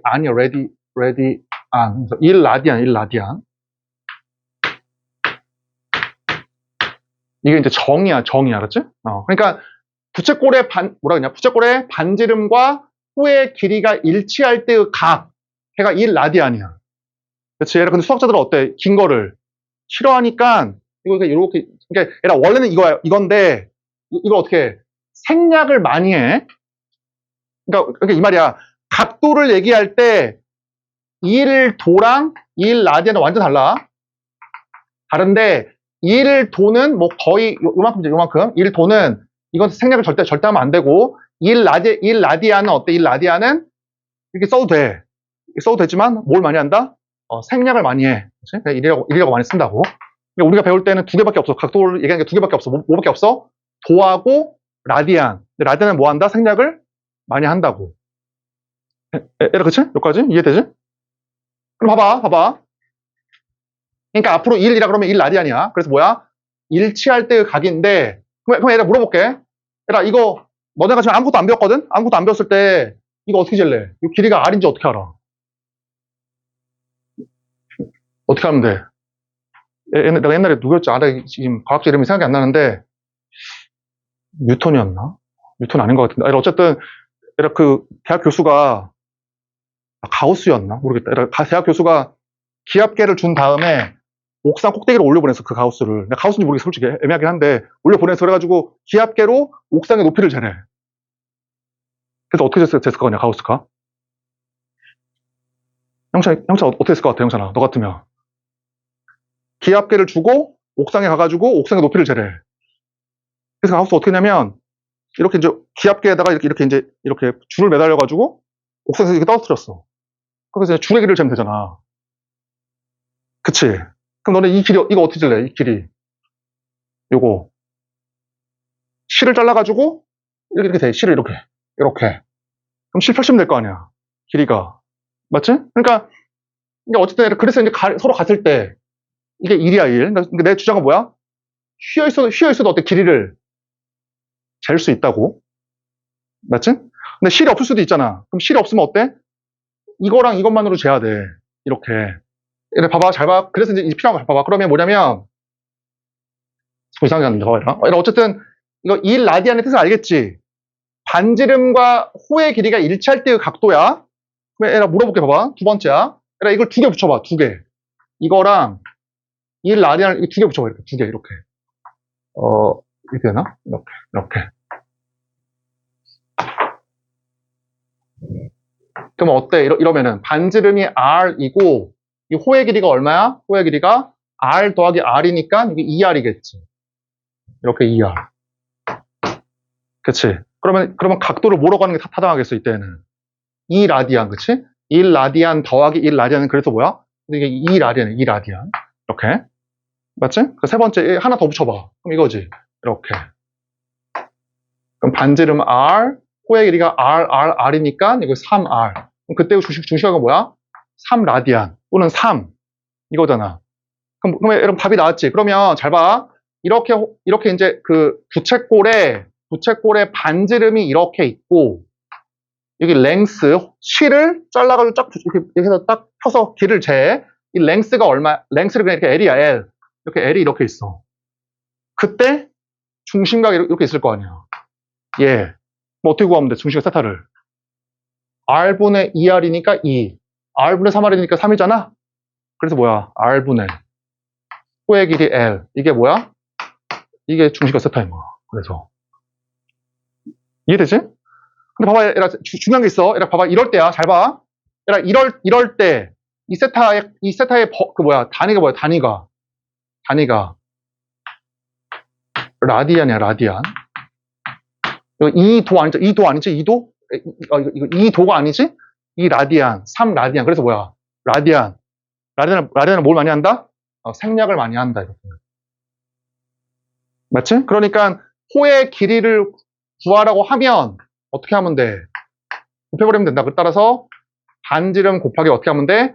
아니야, 레디안. 1라디안. 이게 이제 정의야, 알았지? 그러니까 부채꼴의 부채꼴의 반지름과 호의 길이가 일치할 때의 각, 걔가 1라디안이야. 그렇지? 얘라 근데 수학자들은 어때? 긴 거를 싫어하니까 이거 이렇게, 그러니까 얘라 원래는 이건데 이걸 어떻게 생략을 많이 해. 그러니까 이 말이야. 각도를 얘기할 때 1도랑 1라디안은 완전 달라. 다른데 1도는 뭐 거의 요만큼. 1도는 이건 생략을 절대 하면 안 되고 1라디안은 어때? 1라디안은 이렇게 써도 돼. 써도 되지만 뭘 많이 한다? 생략을 많이 해. 그치? 1이라고 많이 쓴다고. 그러니까 우리가 배울 때는 두 개밖에 없어. 각도를 얘기하는 게 두 개밖에 없어. 뭐밖에 없어? 도하고 라디안. 근데 라디안은 뭐 한다? 생략을 많이 한다고. 얘라 그치? 여기까지? 이해되지? 그럼 봐봐. 그러니까 앞으로 1이라 그러면 1라디안이야. 그래서 뭐야? 일치할 때의 각인데, 그럼 얘들아 물어볼게. 얘들아, 이거, 너네가 지금 아무것도 안 배웠거든? 아무것도 안 배웠을 때, 이거 어떻게 잴래? 이 길이가 R인지 어떻게 알아? 어떻게 하면 돼? 내가 옛날에 누구였지? 지금 과학자 이름이 생각이 안 나는데, 뉴턴이었나? 뉴턴 아닌 것 같은데. 어쨌든, 얘들아, 대학 교수가, 가우스였나? 모르겠다. 얘들아, 대학 교수가 기압계를 준 다음에, 옥상 꼭대기로 올려보냈어, 그 가우스를. 가우스인지 모르겠어, 솔직히. 애매하긴 한데, 올려보내서 그래가지고, 기압계로 옥상의 높이를 재래. 그래서 어떻게 됐을 것 같냐, 가우스가? 형찬 어떻게 했을 것 같아, 형찬아? 너 같으면. 기압계를 주고, 옥상에 가가지고, 옥상의 높이를 재래. 그래서 가우스 어떻게 했냐면, 이렇게 이제, 기압계에다가 이렇게 줄을 매달려가지고, 옥상에서 이렇게 떨어뜨렸어. 그래서 이제 줄의 길이를 재면 되잖아. 그치? 그럼 너네 이거 어떻게 질래? 이 길이. 요거. 실을 잘라가지고, 이렇게 돼. 실을 이렇게. 그럼 실 펼치면 될 거 아니야. 길이가. 맞지? 그러니까, 어쨌든, 그래서 이제 서로 갔을 때, 이게 1이야, 1. 그러니까 내 주장은 뭐야? 쉬어있어도 어때? 길이를 잴 수 있다고. 맞지? 근데 실이 없을 수도 있잖아. 그럼 실이 없으면 어때? 이거랑 이것만으로 재야 돼. 이렇게. 봐봐, 잘 봐. 그래서 이제 필요한 거 봐봐. 그러면 뭐냐면, 이상하게 하는데, 봐봐. 어쨌든, 이거 1라디안의 뜻을 알겠지? 반지름과 호의 길이가 일치할 때의 각도야. 그럼 얘라 물어볼게, 봐봐. 두 번째야. 얘라 이걸 두 개 붙여봐, 두 개. 이거랑 1라디안을 두 개 붙여봐, 이렇게. 두 개, 이렇게. 이렇게 되나? 이렇게. 그럼 어때? 이러면은 반지름이 R이고 이 호의 길이가 얼마야? 호의 길이가 R 더하기 R이니까 이게 2R이겠지. 이렇게 2R. 그치? 그러면 각도를 뭐라고 하는 게 타당하겠어, 이때는? 2라디안, 그치? 1라디안 더하기 1라디안은 그래서 뭐야? 이게 2라디안이야, 2라디안. 이렇게. 맞지? 세 번째, 하나 더 붙여봐. 그럼 이거지. 이렇게. 그럼 반지름 R, 호의 길이가 R이니까 이거 3R. 그럼 그때 중심각은 뭐야? 3라디안 또는 3 이거잖아. 그럼 여러분 답이 나왔지? 그러면 잘 봐. 이렇게 이제 부채꼴의 반지름이 이렇게 있고 여기 랭스 실을 잘라가지고 쫙 이렇게 해서 딱 펴서 길을 재. 이 랭스가 얼마? 랭스를 그냥 이렇게 L이야, L. 이렇게 L이 이렇게 있어. 그때 중심각이 이렇게 있을 거 아니야. 예. 뭐 어떻게 구하면 돼? 중심각 세타를. R분의 2R이니까 2. R분의 3R이니까 3이잖아? 그래서 뭐야? R분의 호의 길이 L. 이게 뭐야? 이게 중심각 세타인 거야. 그래서. 이해되지? 근데 봐봐, 얘라, 중요한 게 있어. 얘라, 봐봐, 이럴 때야. 잘 봐. 얘라, 이럴 때, 이 세타의, 단위가 뭐야, 단위가. 라디안이야, 라디안. 이거 2도 아니죠? 2도 아니지? 2도? 이거 2도가 아니지? 이 라디안, 3라디안. 그래서 뭐야? 라디안은 뭘 많이 한다? 생략을 많이 한다, 이렇게. 맞지? 그러니까, 호의 길이를 구하라고 하면, 어떻게 하면 돼? 곱해버리면 된다. 따라서, 반지름 곱하기 어떻게 하면 돼?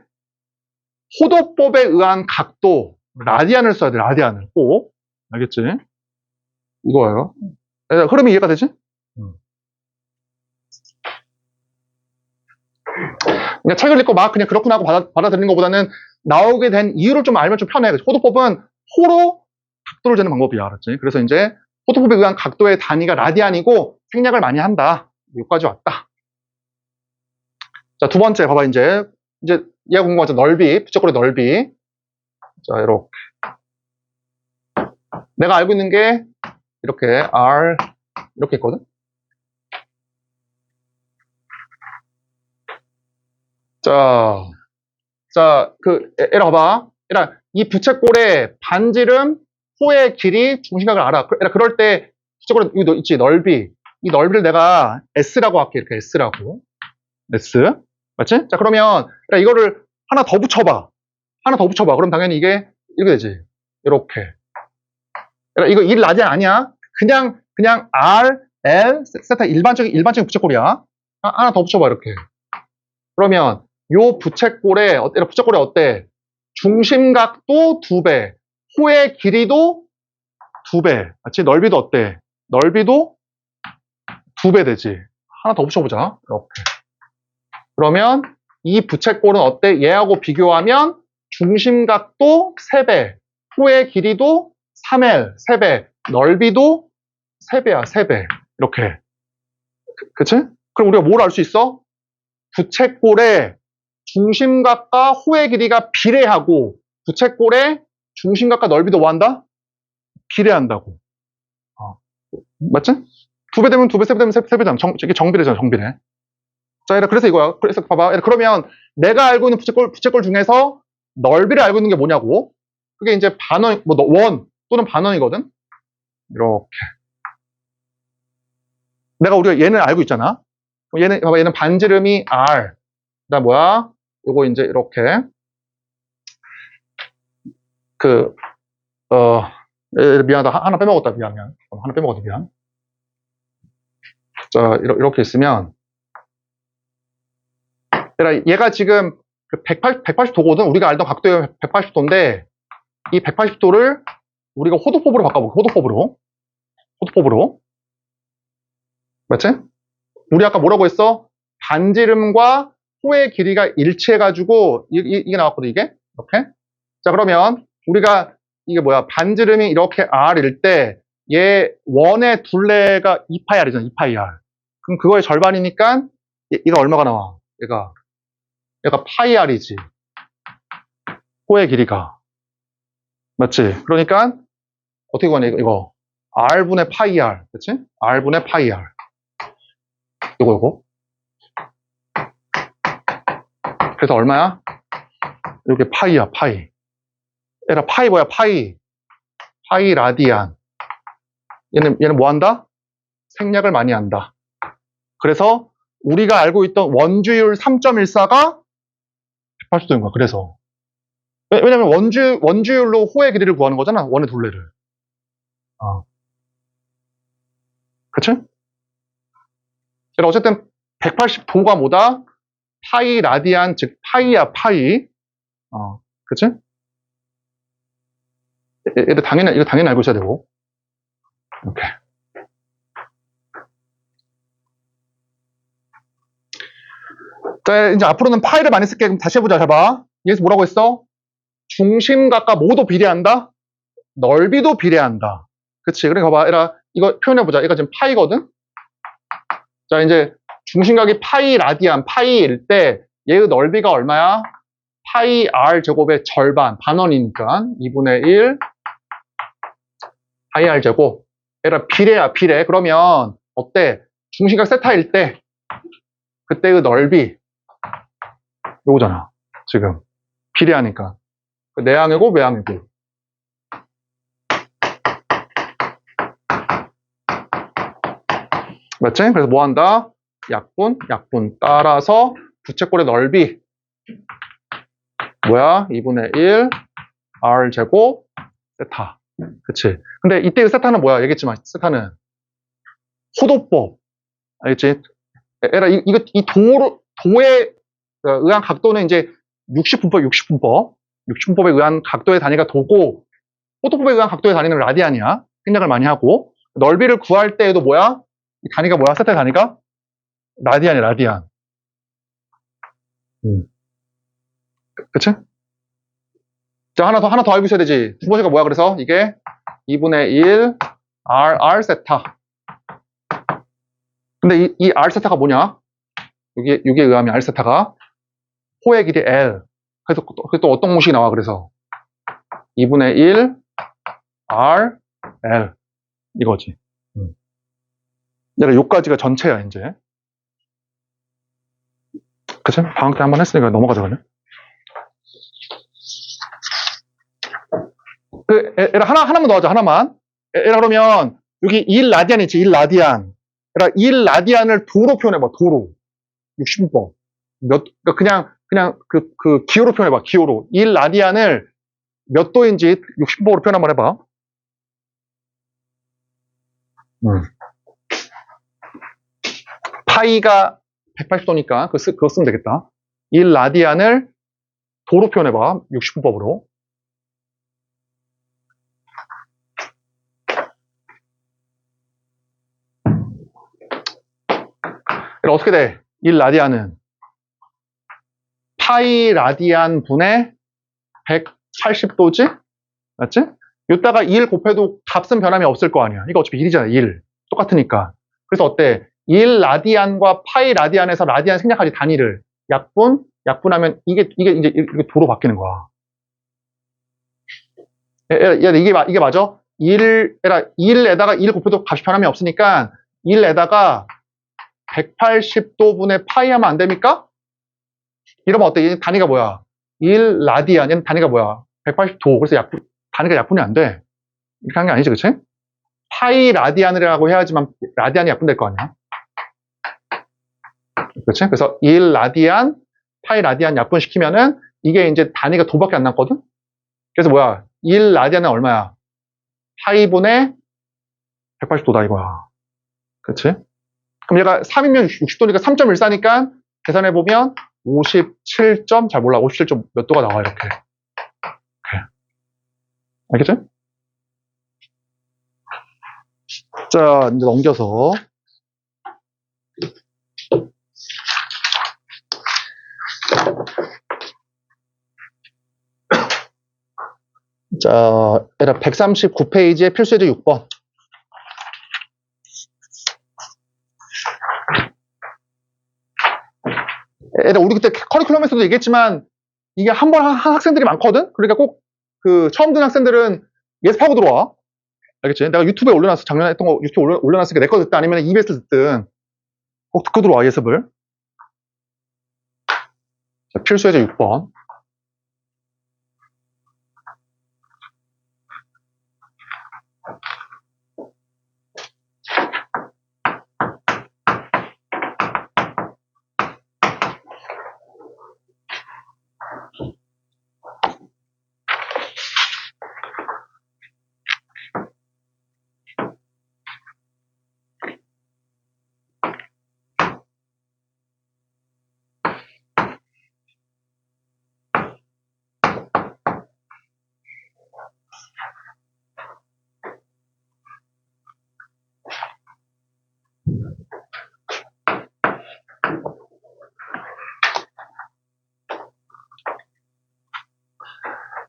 호도법에 의한 각도, 라디안을 써야 돼, 라디안을. 꼭. 알겠지? 이거예요. 흐름이 이해가 되지? 그러니까 책을 읽고 막 그냥 그렇구나 하고 받아들이는 것보다는 나오게 된 이유를 좀 알면 좀 편해. 호도법은 호로 각도를 재는 방법이야. 알았지? 그래서 이제 호도법에 의한 각도의 단위가 라디안이고 생략을 많이 한다. 여기까지 왔다. 자, 두 번째 봐봐. 이제 얘가 궁금하죠. 넓이, 부적거리 넓이. 자, 이렇게. 내가 알고 있는 게 이렇게 R 이렇게 있거든. 얘라 봐봐. 얘라, 이 부채꼴의 반지름, 호의 길이, 중심각을 알아. 얘라, 그럴 때, 부채꼴에, 이거 있지, 넓이. 이 넓이를 내가 S라고 할게. 이렇게 S라고. S. 맞지? 자, 그러면, 얘라, 이거를 하나 더 붙여봐. 그럼 당연히 이게, 이렇게 되지. 이렇게. 얘라, 이거 1라디안 아니야. 그냥 R, L, 세타 일반적인 부채꼴이야. 하나 더 붙여봐, 이렇게. 그러면, 요 부채꼴에 어때? 중심각도 2배, 호의 길이도 2배. 맞지? 넓이도 어때? 넓이도 2배 되지. 하나 더 붙여보자. 이렇게. 그러면 이 부채꼴은 어때? 얘하고 비교하면 중심각도 3배, 호의 길이도 3L, 3배, 넓이도 3배야, 3배. 이렇게. 그치? 그럼 우리가 뭘 알 수 있어? 부채꼴의 중심각과 호의 길이가 비례하고 부채꼴의 중심각과 넓이도 뭐 한다? 비례한다고. 맞지? 2배 되면 2배, 3배 되면 3배 되면 이게 정비례잖아, 정비례. 자, 그래서 이거야. 그래서 봐봐. 그러면 내가 알고 있는 부채꼴 중에서 넓이를 알고 있는 게 뭐냐고? 그게 이제 원 또는 반원이거든? 이렇게. 우리가 얘는 알고 있잖아. 봐봐, 얘는 반지름이 R. 그다음 뭐야? 요거 이제 이렇게. 미안하다. 하나 빼먹었다. 미안. 하나 빼먹었다. 미안. 자, 이렇게 있으면. 얘가 지금 180도거든? 우리가 알던 각도의 180도인데, 이 180도를 우리가 호도법으로 바꿔볼게. 호도법으로. 맞지? 우리 아까 뭐라고 했어? 반지름과 호의 길이가 일치해가지고, 이게 나왔거든, 이게? 이렇게. 자, 그러면 우리가 이게 뭐야? 반지름이 이렇게 R일 때, 얘 원의 둘레가 2πR이잖아, 2πR. 그럼 그거의 절반이니까, 얘가 얼마가 나와? 얘가 πR이지. 호의 길이가. 맞지? 그러니까, 어떻게 구하냐, 이거. R분의 πR. 그치? R분의 πR. 요거. 그래서 얼마야? 이렇게 파이야, 파이. 얘라, 파이 뭐야, 파이. 파이 라디안. 얘는 뭐 한다? 생략을 많이 한다. 그래서 우리가 알고 있던 원주율 3.14가 180도인 거야, 그래서. 왜냐면 원주율로 호의 길이를 구하는 거잖아, 원의 둘레를. 그치? 어쨌든 180도가 뭐다? 파이 라디안, 즉 파이야, 파이. 그치? 이거 당연히 알고 있어야 되고. 이렇게. 자, 이제 앞으로는 파이를 많이 쓸게. 그럼 다시 해보자. 해봐. 여기서 뭐라고 했어? 중심각과 뭐도 비례한다? 넓이도 비례한다. 그치? 그러니까 봐봐. 이거 표현해보자. 얘가 지금 파이거든? 자, 이제 중심각이 파이 라디안, 파이일 때 얘의 넓이가 얼마야? 파이 R 제곱의 절반, 반원이니까 2분의 1 파이 R 제곱. 얘가 비례야, 비례. 그러면 어때? 중심각 세타일 때 그때의 넓이 요거잖아. 지금 비례하니까 내항이고 외항이고. 맞지? 그래서 뭐 한다? 약분 따라서 부채꼴의 넓이 뭐야? 2분의 1 r 제곱 세타. 그치? 근데 이때의 세타는 뭐야? 얘기했지만 세타는 호도법. 알겠지? 에라 이 도에 의한 각도는 이제 60분법에 의한 각도의 단위가 도고 호도법에 의한 각도의 단위는 라디안이야. 생략을 많이 하고 넓이를 구할 때에도 뭐야? 이 단위가 뭐야? 세타의 단위가 라디안이야, 라디안. 그치? 자, 하나 더 알고 있어야 되지. 두 번째가 뭐야? 그래서 이게 2분의 1 r 세타. 근데 이 r 세타가 뭐냐? 여기에 의하면 r 세타가 호의 길이 l. 그래서 또 어떤 공식이 나와? 그래서 2분의 1 r l 이거지. 얘가 요까지가 전체야 이제. 그치? 방학 때 한번 했으니까 넘어가자 그냥. 하나만 더 하자, 하나만. 그러면, 여기 1라디안 있지, 1라디안. 1라디안을 도로 표현해봐, 도로. 60번. 그냥 기호로 표현해봐, 기호로. 1라디안을 몇 도인지 60번으로 표현 한번 해봐. 파이가 180도니까 그거 쓰면 되겠다. 1라디안을 도로 표현해봐, 60분법으로. 어떻게 돼? 1라디안은 파이 라디안 분의 180도지? 맞지? 이따가 1 곱해도 값은 변함이 없을 거 아니야. 이거 어차피 1이잖아, 1. 똑같으니까. 그래서 어때? 1 라디안과 파이 라디안에서 라디안 생략하지, 단위를. 약분하면 이게 이제 도로 바뀌는 거야. 이게 맞아? 1에다가 1 곱해도 값이 변함이 없으니까 1에다가 180도분의 파이 하면 안 됩니까? 이러면 어때? 이 단위가 뭐야? 1 라디안, 얘는 단위가 뭐야? 180도. 그래서 단위가 약분이 안 돼. 이렇게 한 게 아니지, 그치? 파이 라디안이라고 해야지만 라디안이 약분될 거 아니야? 그치? 그래서 1 라디안, 파이 라디안 약분시키면은 이게 이제 단위가 도밖에 안 남거든? 그래서 뭐야? 1 라디안은 얼마야? 파이분의 180도다 이거야. 그치? 그럼 얘가 3이면 60도니까 3.14니까 계산해보면 57점, 잘 몰라. 57점 몇 도가 나와, 이렇게. 알겠지? 자, 이제 넘겨서. 자, 139페이지의 필수예제 6번. 우리 그때 커리큘럼에서도 얘기했지만 이게 한 번 한 학생들이 많거든? 그러니까 꼭 처음 든 학생들은 예습하고 들어와. 알겠지? 내가 유튜브에 올려놨어. 작년에 했던 거 유튜브에 올려놨으니까 내 거 듣든 아니면 EBS 듣든 꼭 듣고 들어와, 예습을. 자, 필수예제 6번.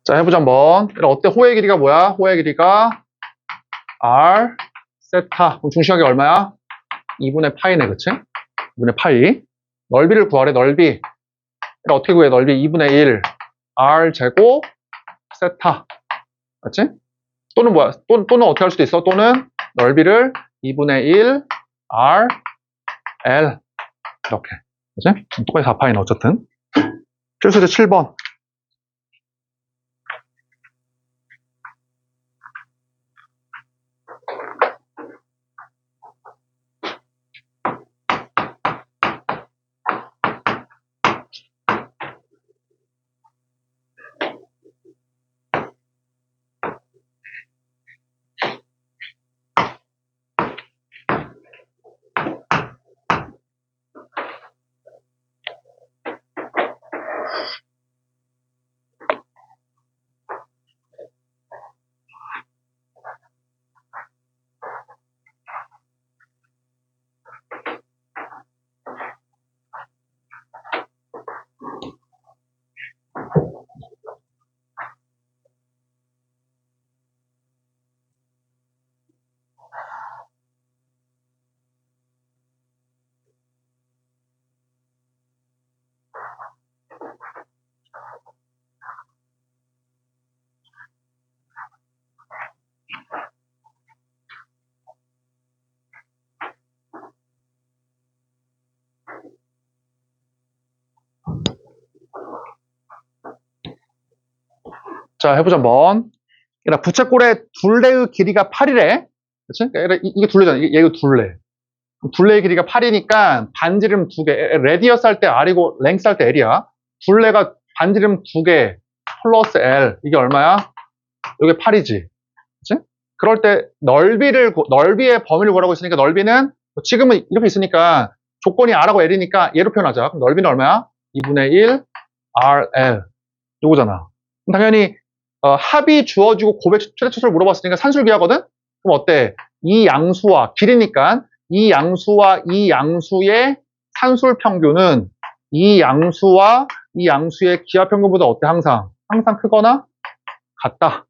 자, 해보자 한번. 어때? 호의 길이가 뭐야? 호의 길이가 R 세타. 그럼 중심각이 얼마야? 2분의 파이네, 그치? 2분의 파이. 넓이를 구하래, 넓이. 어떻게 구해? 넓이 2분의 1 R 제곱 세타. 맞지? 또는 뭐야? 또는 어떻게 할 수도 있어? 또는 넓이를 2분의 1 R L. 이렇게. 그치? 똑같이 4파이는 어쨌든. 필수제 7번. 자, 해보자, 한번. 그러니까 부채꼴의 둘레의 길이가 8이래. 그치? 그러니까 이게 둘레잖아. 얘가 둘레. 둘레의 길이가 8이니까 반지름 2개. 레디어스 할 때 R이고 랭스 할 때 L이야. 둘레가 반지름 2개 플러스 L. 이게 얼마야? 이게 8이지. 그치? 그럴 때 넓이의 범위를 구하라고 있으니까 넓이는 지금은 이렇게 있으니까 조건이 R하고 L이니까 얘로 표현하자. 그럼 넓이는 얼마야? 2분의 1 RL. 요거잖아. 그럼 당연히 합이 주어지고 곱의 최대 초수를 물어봤으니까 산술기하거든? 그럼 어때? 이 양수와 길이니까 이 양수와 이 양수의 산술 평균은 이 양수와 이 양수의 기하 평균보다 어때? 항상 크거나 같다.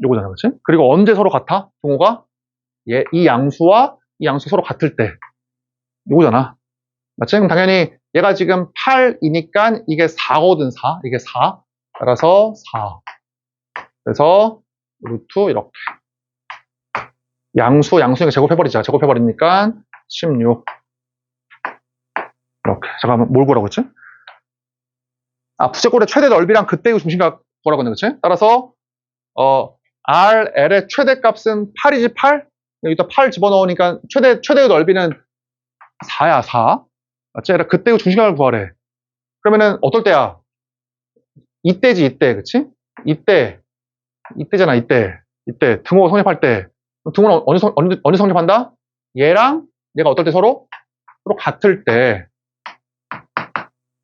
요거잖아, 그렇지? 그리고 언제 서로 같아? 등호가 이 양수와 이 양수 서로 같을 때 요거잖아. 맞지? 그럼 당연히 얘가 지금 8이니까 이게 4거든, 4. 이게 4. 따라서 4. 그래서 루트 이렇게 양수니까 제곱해버리자. 제곱해버리니까 16. 이렇게. 잠깐만, 뭘 구하라고 했지? 부채꼴의 최대 넓이랑 그때의 중심각 구하라고 했네, 그치? 따라서 RL의 최대값은 8이지, 8? 여기다 8 집어넣으니까 최대의 넓이는 4야, 4. 맞지? 그때의 중심각을 구하래. 그러면은 어떨 때야? 이때지, 이때, 그치? 이때잖아, 이때. 등호 성립할 때. 등호는 언제 성립한다? 얘랑 얘가 어떨 때 서로 같을 때.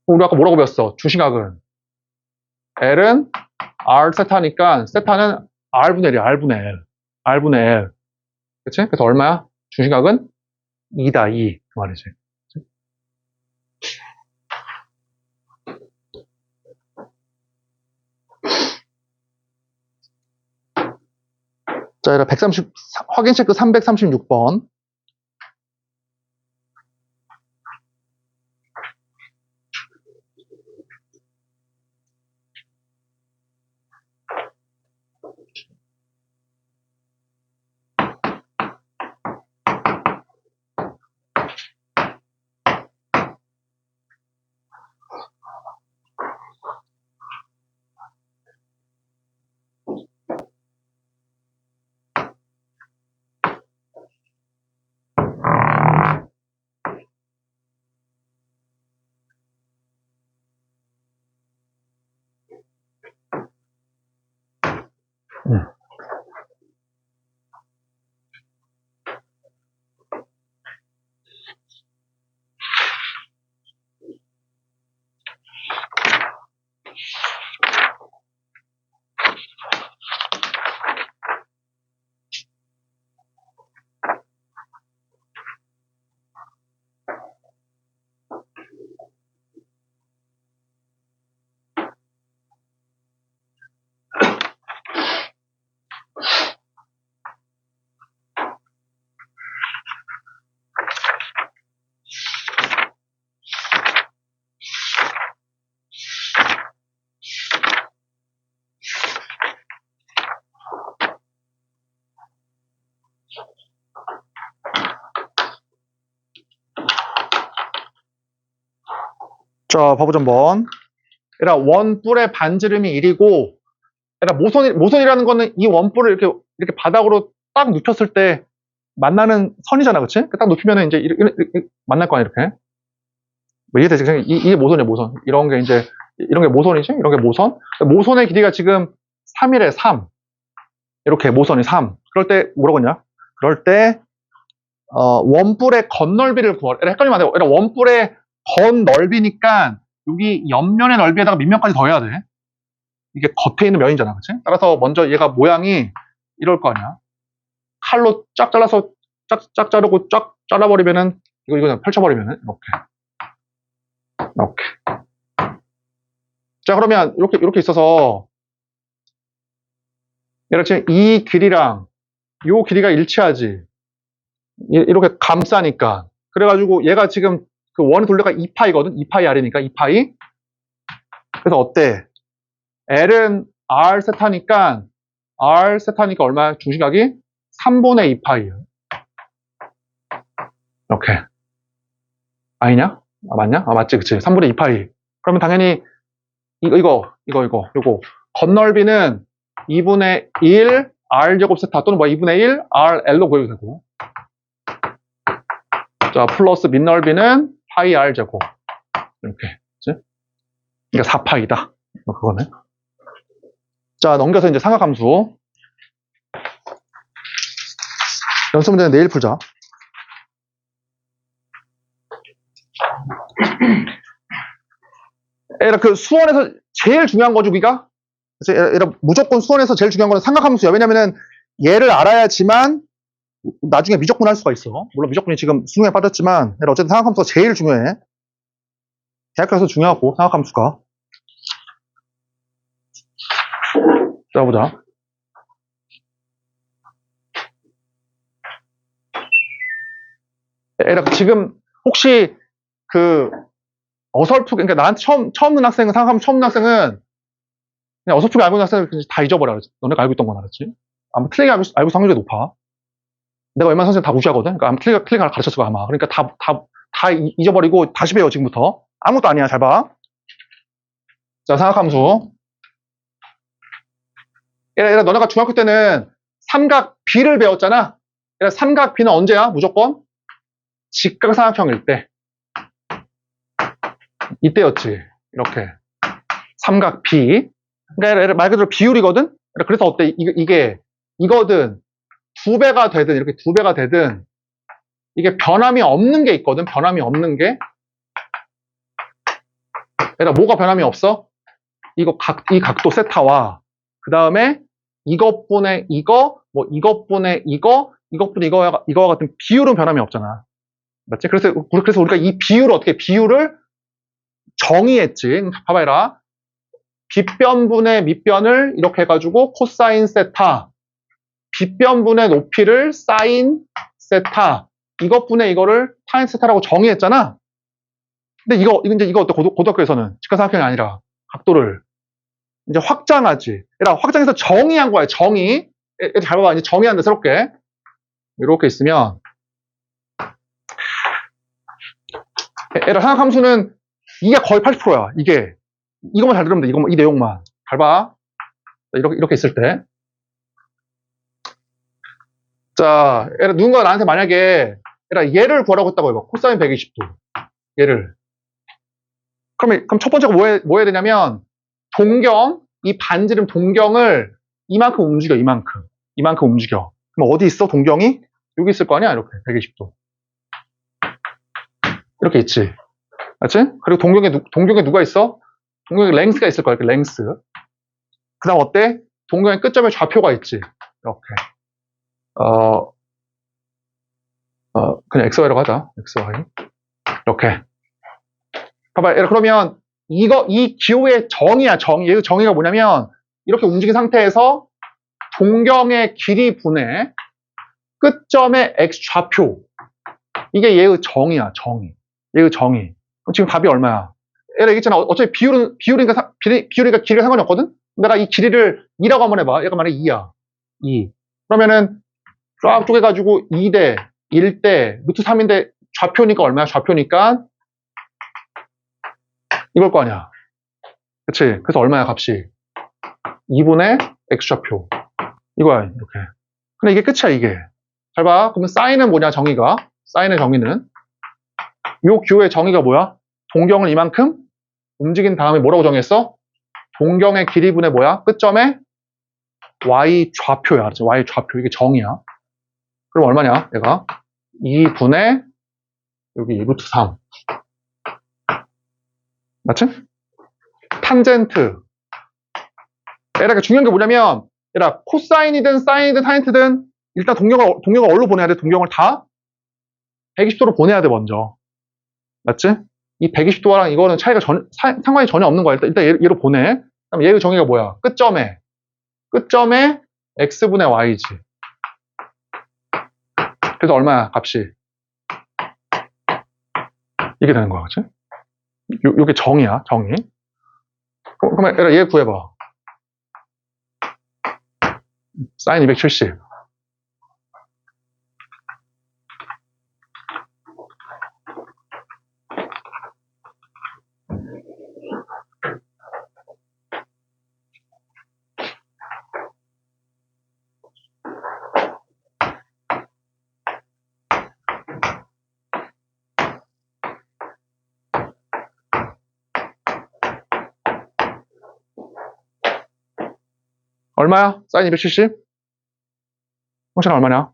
우리 아까 뭐라고 배웠어? 중심각은 L은 R 세타니까 세타는 R분의 L이야. R분의 L. 그치? 그래서 얼마야? 중심각은 2다, 2. 그 말이지. 자, 130, 확인 체크 336번. 자, 봐보자 한번. 얘들아, 원뿔의 반지름이 1이고, 얘들아, 모선이라는 거는 이 원뿔을 이렇게 바닥으로 딱 눕혔을 때 만나는 선이잖아, 그치? 딱 눕히면은 이제 이렇게 만날 거 아니야, 이렇게. 뭐 이해되지? 이게 모선이야, 모선. 이런 게 모선이지? 이런 게 모선. 모선의 길이가 지금 3이래, 3. 이렇게 모선이 3. 그럴 때 뭐라고 했냐? 그럴 때, 원뿔의 겉넓이를 구하라. 헷갈리면 안 돼. 원뿔의 겉넓이니까 여기 옆면의 넓이에다가 밑면까지 더해야 돼. 이게 겉에 있는 면이잖아, 그치? 따라서 먼저 얘가 모양이 이럴 거 아니야. 칼로 쫙 잘라서 쫙 자르고 쫙 잘라버리면은 이거 그냥 펼쳐버리면은 이렇게. 자, 그러면 이렇게 있어서 얘가 지금 이 길이랑 요 길이가 일치하지. 이렇게 감싸니까. 그래가지고 얘가 지금 그 원의 둘레가 2파이거든. 2파이 R이니까 2파이. 그래서 어때? L은 R 세타니까 얼마야? 중심각이 3분의 2파이야. 이렇게. 아니냐? 맞냐? 맞지, 그치? 3분의 2파이. 그러면 당연히 요거. 겉넓이는 2분의 1 R제곱 세타 또는 2분의 1 RL로 구해도 되고. 자, 플러스 밑넓이는 파이 R제곱. 이렇게. 그치? 그러니까 4파이다. 그거네. 자, 넘겨서 이제 삼각함수. 연습 문제는 내일 풀자. 그 수원에서 제일 중요한 거죠, 우리가? 그래서 무조건 수원에서 제일 중요한 거는 삼각함수야. 왜냐면은 얘를 알아야지만 나중에 미적분 할 수가 있어. 물론 미적분이 지금 수능에 빠졌지만 어쨌든 삼각함수가 제일 중요해. 대학교에서 중요하고 삼각함수가. 자, 보자. 지금 혹시 그 어설프게, 그러니까 나한테 처음 듣는 학생은, 삼각함수 처음 듣는 학생은 그냥 어설프게 알고 있는 학생을 다 잊어버려. 알았지? 너네가 알고 있던 건 알았지? 아마 틀리게 알고 있을 확률이 높아. 내가 웬만한 선생님 다 무시하거든? 그러니까 아마 틀리게 가르쳤을 거야, 아마. 그러니까 다 잊어버리고 다시 배워, 지금부터. 아무것도 아니야, 잘 봐. 자, 삼각함수. 너네가 중학교 때는 삼각 B를 배웠잖아? 삼각 B는 언제야? 무조건? 직각삼각형일 때. 이때였지. 이렇게. 삼각 B. 그러니까 말 그대로 비율이거든? 그래서 어때? 이거든. 2배가 되든, 이렇게 2배가 되든, 이게 변함이 없는 게 있거든? 변함이 없는 게. 뭐가 변함이 없어? 이 각도 세타와, 그 다음에 이것분의 이거, 이것분의 이거와 같은 비율은 변함이 없잖아. 맞지? 그래서 우리가 이 비율을 정의했지. 봐봐라. 빗변분의 밑변을 이렇게 해가지고 코사인 세타, 빗변분의 높이를 사인 세타, 이것분의 이거를 타인 세타라고 정의했잖아. 근데 이거 어때? 고등학교에서는 직각삼각형이 아니라 각도를 이제 확장하지. 확장해서 정의한 거야. 정의. 잘 봐봐. 이제 정의한다, 새롭게. 이렇게 있으면 삼각함수는 이게 거의 80%야. 이것만 잘 들으면 돼. 이 내용만. 잘 봐. 이렇게 있을 때. 자, 누군가 나한테 만약에 얘를 구하라고 했다고 해봐. 코사인 120도. 얘를. 그럼 첫 번째가 뭐 해야 되냐면, 이 반지름 동경을 이만큼 움직여, 이만큼 움직여. 그럼 어디 있어, 동경이? 여기 있을 거 아니야? 이렇게, 120도. 이렇게 있지. 맞지? 그리고 동경에 누가 있어? 동경에 랭스가 있을 거야, 이렇게 랭스. 그 다음 어때? 동경의 끝점에 좌표가 있지. 이렇게. 그냥 XY라고 하자. XY. 이렇게. 봐봐. 그러면 이 기호의 정의야, 얘의 정의가 뭐냐면, 이렇게 움직인 상태에서 동경의 길이 분의 끝점의 X 좌표. 이게 얘의 정의야, 얘의 정의. 그럼 지금 답이 얼마야? 얘기했잖아. 어차피 비율이니까 길이가 상관이 없거든? 내가 이 길이를 2라고 한번 해봐. 얘가 만약에 2야. 2. 그러면은 쫙 쪼개가지고 2대 1대 루트 3인데 좌표니까 얼마야? 좌표니까 이걸 거 아니야. 그치? 그래서 얼마야, 값이? 2분의 x좌표. 이거야, 이렇게. 근데 이게 끝이야, 이게. 잘 봐. 그러면 사인은 뭐냐, 정의가. 사인의 정의는. 요 교의 정의가 뭐야? 동경을 이만큼 움직인 다음에 뭐라고 정의했어? 동경의 길이분의 뭐야? 끝점에 y 좌표야. 알았지? y 좌표. 이게 정의야. 그럼 얼마냐? 얘가 2분의 여기 루트 3. 맞지? 탄젠트. 얘가 중요한 게 뭐냐면, 얘라 코사인이든 사인이든 타인트든 일단 동경을 어디로 보내야 돼? 동경을 다 120도로 보내야 돼, 먼저. 맞지? 이 120도랑 이거는 차이가 상관이 전혀 없는 거야. 일단 얘로 보내. 그럼 얘의 정의가 뭐야? 끝점에 x분의 y지. 그래서 얼마야, 값이? 이게 되는 거야, 그치? 요게 정의야, 정의. 그러면 얘 구해봐. 사인 270. 얼마야? 사인 270? 형식 얼마냐?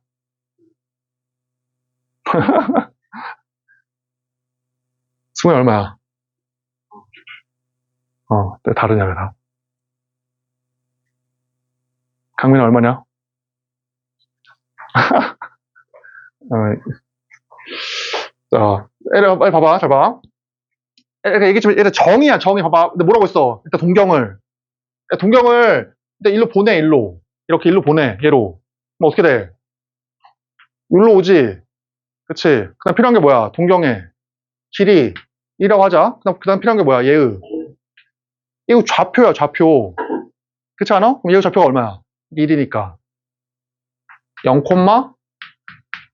승훈이 얼마야? 다르냐, 그다. 강민이 얼마냐? 자, 얘를 빨리 봐봐, 잘 봐. 얘가 얘기했지만 얘는 정의야, 정의. 봐봐. 근데 뭐라고 했어? 일단 동경을 일단 일로 보내, 일로. 이렇게 일로 보내, 얘로. 그럼 어떻게 돼? 일로 오지. 그치? 그 다음 필요한 게 뭐야? 동경의 길이 1이라고 하자. 그 다음 필요한 게 뭐야? 얘의. 이거 좌표야, 좌표. 그렇지 않아? 그럼 얘의 좌표가 얼마야? 1이니까. 0,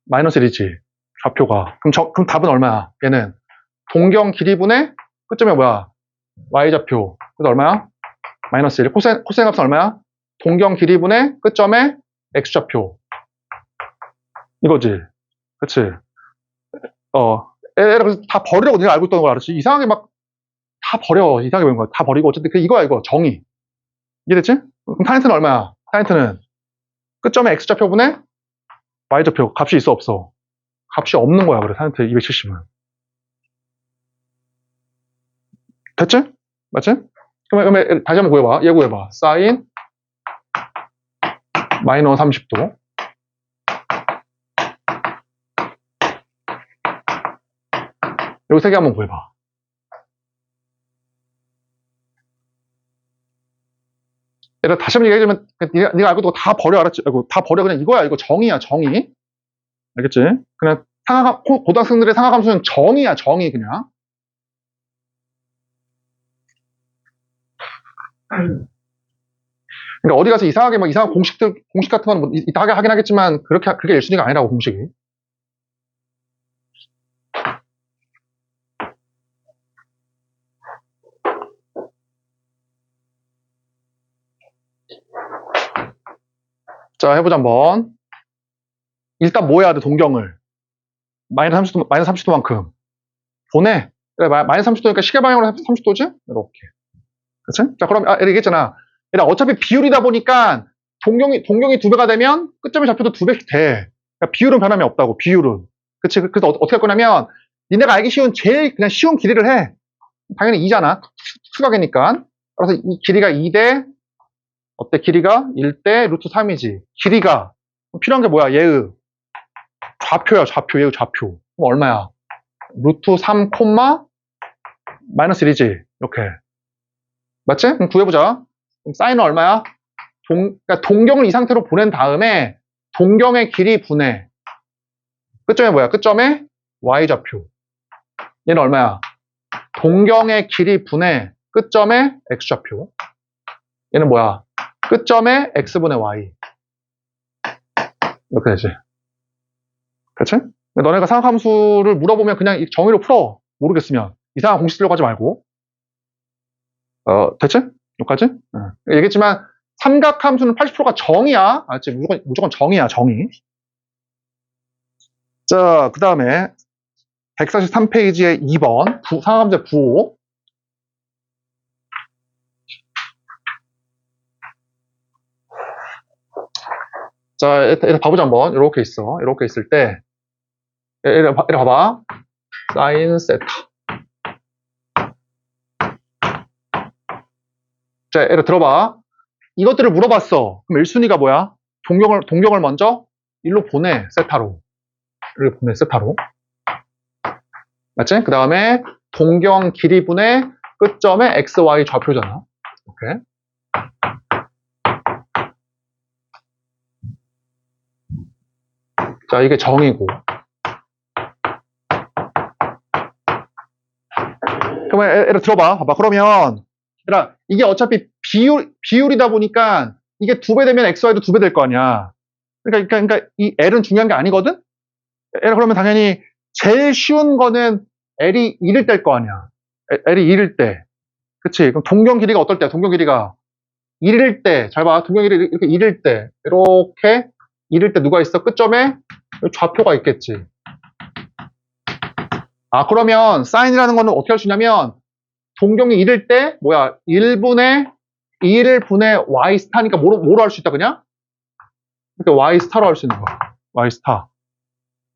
마이너스 1이지. 좌표가. 그럼 답은 얼마야? 얘는. 동경 길이분의 끝점이 뭐야? y좌표. 그래서 얼마야? 마이너스 1. 코사인 값은 얼마야? 동경 길이분의 끝점의 x좌표. 이거지. 그치? 얘가 그래서 다 버리라고 네가 알고 있던 걸 알았지? 이상하게 막 다 버려. 이상하게 보는 거야. 다 버리고. 어쨌든 이거야, 이거. 정의. 이해됐지? 그럼 타인트는 얼마야? 타인트는 끝점의 x좌표분의 y좌표. 값이 있어, 없어? 값이 없는 거야, 그래. 타인트 270은. 됐지? 맞지? 그러면 다시 한번 구해봐. 얘 구해봐. 사인 마이너스 30도. 여기 세 개 한번 구해봐. 얘들아, 다시 한번 얘기해주면, 네가 알고 다 버려, 알았지? 다 버려. 그냥 이거야. 이거 정의야, 정의. 알겠지? 그냥 고등학생들의 상하함수는 정의야, 정의, 그냥. 그러니까 어디 가서 이상하게 막 이상한 공식 같은 건 뭐 이따 하긴 하겠지만, 그게 1순위가 아니라고, 공식이. 자, 해보자, 한번. 일단 뭐 해야 돼, 동경을? 마이너스 30도만큼. 보내. 그래, 마이너스 30도니까 시계방향으로 30도지? 이렇게. 그치? 자, 그럼, 얘기했잖아. 어차피 비율이다 보니까, 동경이 2배가 되면, 끝점의 좌표도 2배씩 돼. 그러니까 비율은 변함이 없다고, 비율은. 그치? 그래서 어떻게 할 거냐면, 니네가 알기 쉬운, 제일 그냥 쉬운 길이를 해. 당연히 2잖아. 수각이니까. 그래서 이 길이가 2대, 어때? 길이가 1대 루트 3이지. 길이가. 필요한 게 뭐야? 얘의 좌표야, 좌표. 얘의 좌표. 그럼 얼마야? 루트 3, 마이너스 1이지. 이렇게. 맞지? 그럼 구해보자. 그럼 사인은 얼마야? 그러니까 동경을 이 상태로 보낸 다음에 동경의 길이 분해. 끝점에 뭐야? 끝점에 y좌표. 얘는 얼마야? 동경의 길이 분해. 끝점에 x좌표. 얘는 뭐야? 끝점에 x분의 y. 이렇게 되지. 그치? 너네가 상함수를 물어보면 그냥 정의로 풀어. 모르겠으면. 이상한 공식 쓰려고 하지 말고. 됐지? 여기까지? 얘기했지만 삼각함수는 80%가 정이야. 알지? 무조건 정이야, 정의. 자, 그 다음에 143페이지에 2번 삼각함수의 부호. 자, 일단 봐보자 한번. 이렇게 있어. 이렇게 있을 때 이래 봐봐. 사인 세타. 자, 얘를 들어봐. 이것들을 물어봤어. 그럼 1순위가 뭐야? 동경을 먼저 일로 보내, 세타로. 일로 보내, 세타로. 맞지? 그 다음에 동경 길이분의 끝점의 x, y 좌표잖아. 오케이. 자, 이게 정이고. 그러면 얘를 들어봐. 봐봐. 그러면 얘들아, 이게 어차피 비율이다 보니까 이게 2배 되면 xy도 2배 될 거 아니야. 그러니까 이 l은 중요한 게 아니거든? l 그러면 당연히 제일 쉬운 거는 l이 1일 때일 거 아니야. l이 1일 때. 그치? 그럼 동경 길이가 어떨 때야? 동경 길이가 1일 때. 잘 봐. 동경 길이 이렇게 1일 때. 이렇게 1일 때 누가 있어? 끝점에 좌표가 있겠지. 그러면 사인이라는 거는 어떻게 할 수 있냐면 동경이 1일 때 뭐야? 1분의 1분의 y 스타니까 뭐로 할 수 있다 그냥? 그러니까 y 스타로 할 수 있는 거야. y 스타.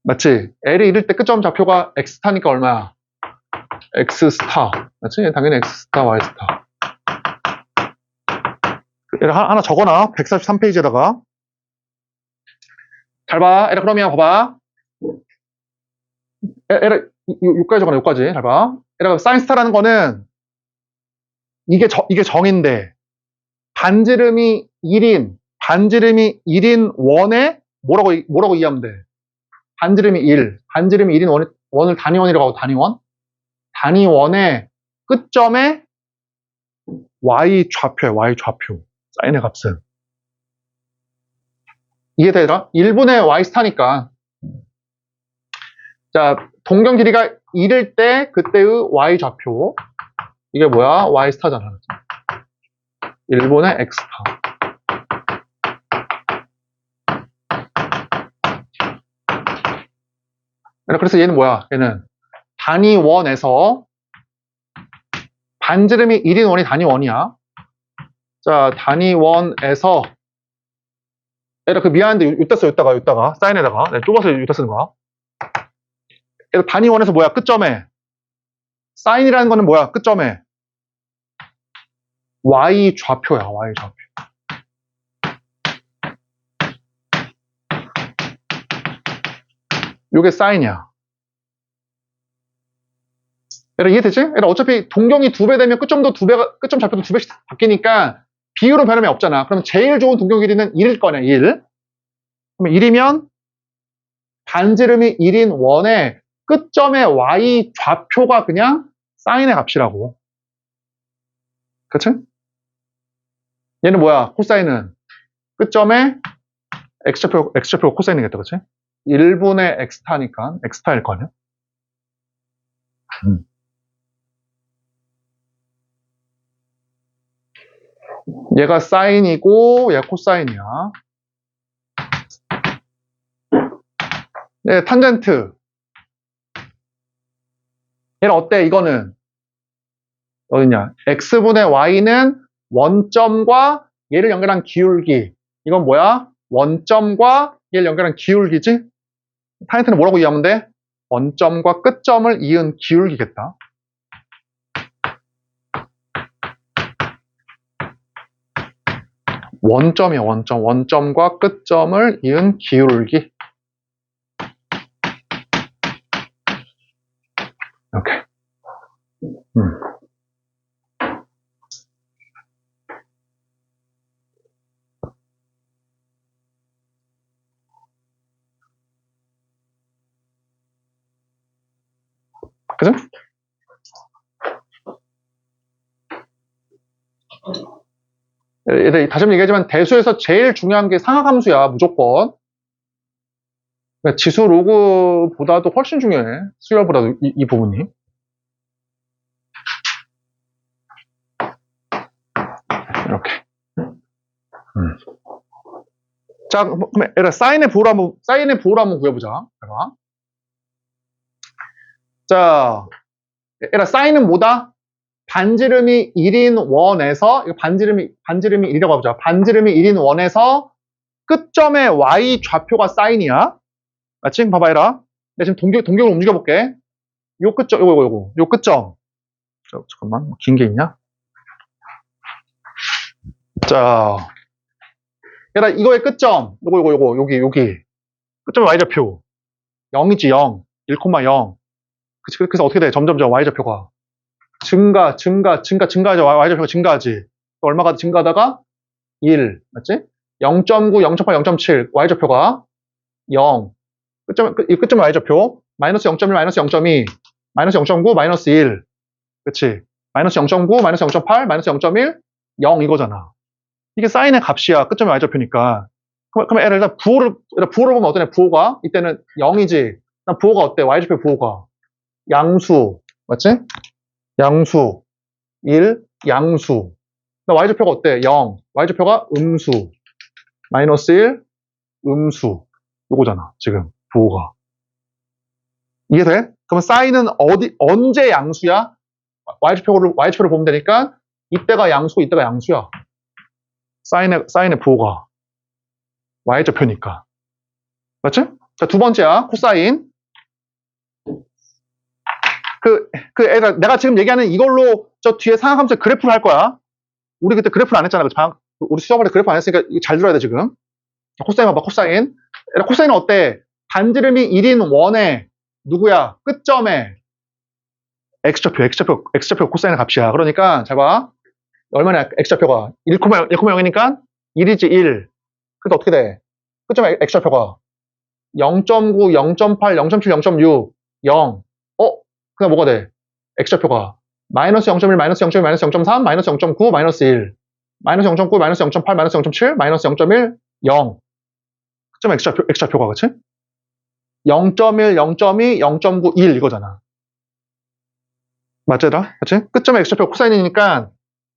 맞지? L이 1일 때 끝점 좌표가 x 스타니까 얼마야? x 스타. 맞지? 당연히 x 스타, y 스타. 얘를 하나 적어놔. 143페이지에다가. 잘 봐. 얘를 그러면 봐봐. 얘를 여기까지 적어놔. 여기까지. 잘 봐. 얘를 사인 스타라는 거는 이게 정인데 반지름이 1인 원에 뭐라고 이해하면 돼? 반지름이 1. 반지름이 1인 원을 단위원이라고 하고 단위원. 단위원의 끝점에 y 좌표야. y 좌표. 사인의 값은. 이해되더라? 1분의 y 스타니까. 자, 동경 길이가 1일 때 그때의 y 좌표. 이게 뭐야? y 스타잖아. 1분의 x 스타. 그래서 얘는 뭐야? 얘는 단위원에서 반지름이 1인 원이 단위원이야. 자, 단위원에서 얘를 미안한데 이따 써, 이따가 사인에다가 좁아서 이따 쓰는 거야. 얘를 단위원에서 뭐야? 끝점에 사인이라는 거는 뭐야? 끝점에 y 좌표야. y 좌표. 요게 사인이야. 얘들아 이해되지? 얘들아 어차피 동경이 2배 되면 끝점 좌표도 2배씩 바뀌니까 비율은 변함이 없잖아. 그러면 제일 좋은 동경 길이는 1일 거냐, 1. 그러면 1이면 반지름이 1인 원의 끝점의 y 좌표가 그냥 사인의 값이라고. 그치? 얘는 뭐야? 코사인은 끝점의 x좌표 코사인이겠다. 그치? 1분의 x타니까 x타일 거 아니야? 얘가 사인이고 얘가 코사인이야. 네, 탄젠트. 얘는 어때? 이거는 어디냐? x분의 y는 원점과 얘를 연결한 기울기. 이건 뭐야? 원점과 얘를 연결한 기울기지? 탄젠트는 뭐라고 이해하면 돼? 원점과 끝점을 이은 기울기겠다. 원점이야, 원점. 원점과 끝점을 이은 기울기. 이렇게. 그죠? 다시 한번 얘기하지만 대수에서 제일 중요한 게 상하함수야, 무조건. 그러니까 지수 로그보다도 훨씬 중요해. 수열보다도 이 부분이. 이렇게. 자, 그럼 얘들아, 사인의 부호를 한번 구해보자. 봐봐. 자, 얘들아, 사인은 뭐다? 반지름이 1인 원에서, 이거 반지름이 1이라고 해보자. 반지름이 1인 원에서 끝점의 y 좌표가 사인이야. 맞지? 봐봐, 얘들아. 내가 지금 동격을 움직여볼게. 요 끝점, 요 끝점. 잠깐만, 긴 게 있냐? 자, 얘들아, 이거의 끝점, 여기. 끝점의 y좌표. 0이지, 0. 1,0. 그래서 어떻게 돼? 점점점 y좌표가. 증가하죠. y좌표가 증가하지. 얼마가 증가하다가 1. 맞지? 0.9, 0.8, 0.7. y좌표가 0. 이 끝점의 y좌표. 마이너스 0.1, 마이너스 0.2, 마이너스 0.9, 마이너스 1. 그치? 마이너스 0.9, 마이너스 0.8, 마이너스 0.1, 0 이거잖아. 이게 사인의 값이야. 끝점의 y좌표니까. 그럼 일단 부호를 보면 어떠냐? 부호가 이때는 0이지. 부호가 어때? y좌표 부호가 양수. 맞지? 양수. 1, 양수. y좌표가 어때? 0. y좌표가 음수. 마이너스 1, 음수. 요거잖아. 지금 부호가. 이해돼? 그러면 사인은 언제 양수야? y좌표를 보면 되니까 이때가 양수고 이때가 양수야. 사인의 부호가 y좌표니까. 맞지? 자, 두 번째야. 코사인. 애가 내가 지금 얘기하는 이걸로 저 뒤에 상하함수 그래프를 할 거야. 우리 그때 그래프를 안 했잖아. 우리 수업할 때 그래프 안 했으니까 잘 들어야 돼, 지금. 코사인 봐봐, 코사인. 코사인은 어때? 반지름이 1인 원에 누구야? 끝점에 x좌표 코사인의 값이야. 그러니까 잘 봐. 얼마냐? x좌표가 1,0이니까 1이지 1. 그래서 어떻게 돼? 끝점에 x좌표가 0.9, 0.8, 0.7, 0.6, 0. 그냥 뭐가 돼? x좌표가 마이너스 0.1, 마이너스 0.1, 마이너스 0.3, 마이너스 0.9, 마이너스 1. 마이너스 0.9, 마이너스 0.8, 마이너스 0.7, 마이너스 0.1, 0. 끝점 x좌표가, 그치? 0.1, 0.2, 0.9, 1 이거잖아. 맞잖아? 그치? 끝점의 x좌표 코사인이니까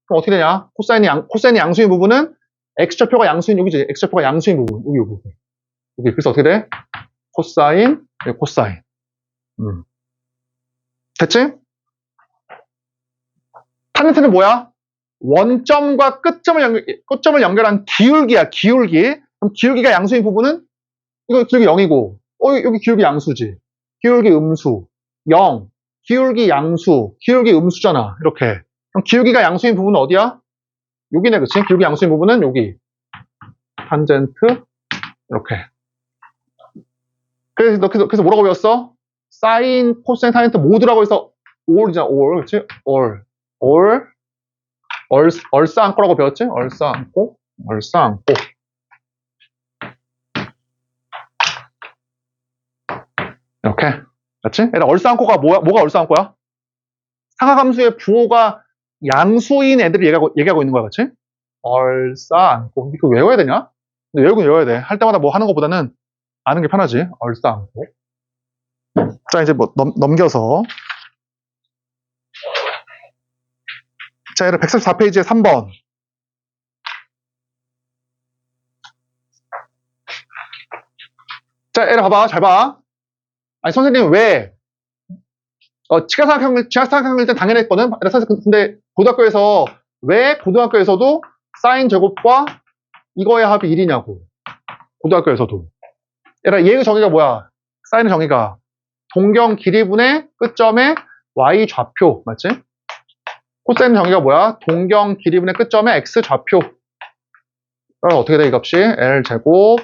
그럼 어떻게 되냐? 코사인이 양수인 부분은 x좌표가 양수인 여기지. x좌표가 양수인 부분. 여기. 그래서 어떻게 돼? 코사인, 코사인. 됐지? 탄젠트는 뭐야? 원점과 끝점을 연결한 기울기야, 기울기. 그럼 기울기가 양수인 부분은 이거 기울기 0이고, 여기 기울기 양수지. 기울기 음수. 0. 기울기 양수. 기울기 음수잖아. 이렇게. 그럼 기울기가 양수인 부분은 어디야? 여기네, 그치? 기울기 양수인 부분은 여기. 탄젠트. 이렇게. 그래서 뭐라고 배웠어? 사인, 코사인, 탄젠트 모두라고 해서 all이잖아, all. 그치? all. 얼싸안고라고 배웠지? 얼싸안고. 이렇게. 맞지? 얘들아, 얼싸안고가 뭐가 얼싸안고야? 상하함수의 부호가 양수인 애들을 얘기하고 있는 거야, 그치? 얼싸안고. 이거 외워야 되냐? 근데 외워야 돼. 할 때마다 뭐 하는 것보다는 아는 게 편하지. 얼싸안고. 자, 이제 뭐 넘겨서. 자, 얘들아, 144페이지에 3번. 자, 얘들아, 봐봐. 잘 봐. 아니, 선생님, 왜? 지각사각형일 땐 당연히 했거든? 근데 고등학교에서, 왜 고등학교에서도 사인 제곱과 이거의 합이 1이냐고. 고등학교에서도. 얘들아, 얘의 정의가 뭐야? 사인의 정의가. 동경 길이분의 끝점의 y 좌표. 맞지? 코사인의 정의가 뭐야? 동경 길이분의 끝점의 x 좌표. 그럼 어떻게 돼, 이 값이? l 제곱.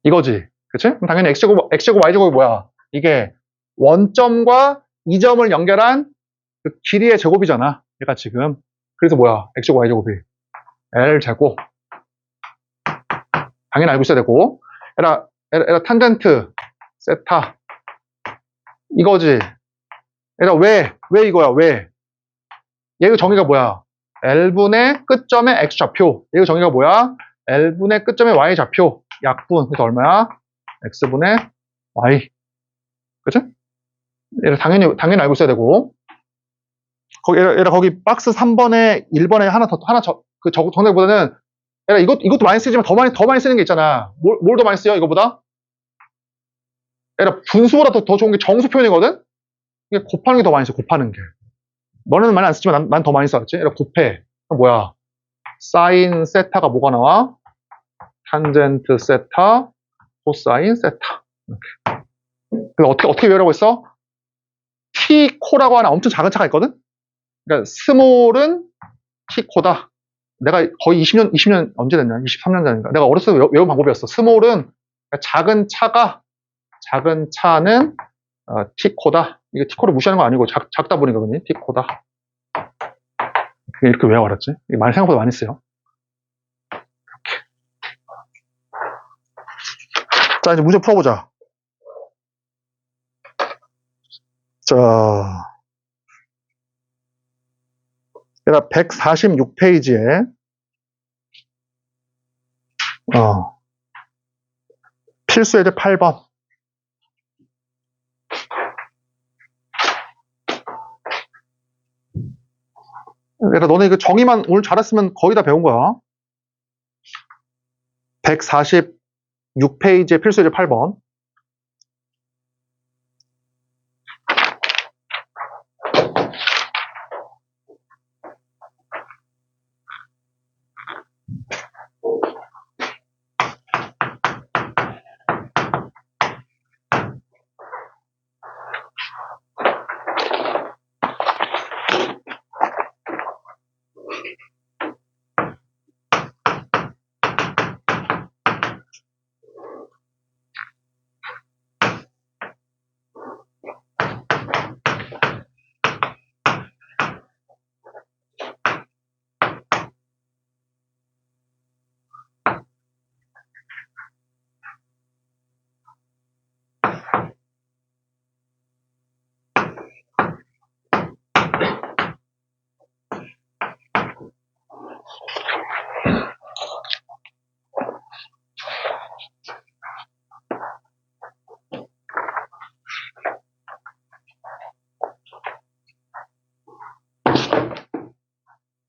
이거지. 그치? 그럼 당연히 x제곱, y제곱이 뭐야? 이게 원점과 이 점을 연결한 그 길이의 제곱이잖아. 얘가 지금. 그래서 뭐야? x제곱, y제곱이. l제곱. 당연히 알고 있어야 되고. 얘라 탄젠트, 세타. 이거지. 얘라 왜 이거야? 왜? 얘의 정의가 뭐야? L분의 끝점의 x좌표. 얘의 정의가 뭐야? L분의 끝점의 y좌표. 약분. 그래서 얼마야? x분의 y. 그치? 얘를 당연히 알고 있어야 되고. 얘라 거기 박스 3번에 1번에 그 정답보다는 얘라 이것도 많이 쓰지만 더 많이 쓰는 게 있잖아. 뭘 더 많이 쓰여, 이거보다? 얘라 분수보다 더 좋은 게 정수 표현이거든? 이게 곱하는 게 더 많이 써, 곱하는 게. 너네는 많이 안 쓰지만 난 더 많이 써왔지? 얘라 곱해. 그럼 뭐야? 사인 세타가 뭐가 나와? 탄젠트 세타, 코사인 세타. 이렇게. 그래서 어떻게 외우라고 했어? T 코라고 하는 엄청 작은 차가 있거든? 그러니까 스몰은 T 코다. 내가 거의 20년 언제 됐냐? 23년 전인가? 내가 어렸을 때 외운 방법이었어. 스몰은 작은 차는 T 코다. 이거 T 코를 무시하는 거 아니고 작다 보니까 그니 T 코다. 이렇게 외워 알았지? 생각보다 많이 써요. 자, 이제 문제 풀어보자. 자, 얘가 146페이지에 필수 예제 8번. 얘들아, 너네 이거 정의만 오늘 잘했으면 거의 다 배운 거야. 146페이지에 필수 예제 8번.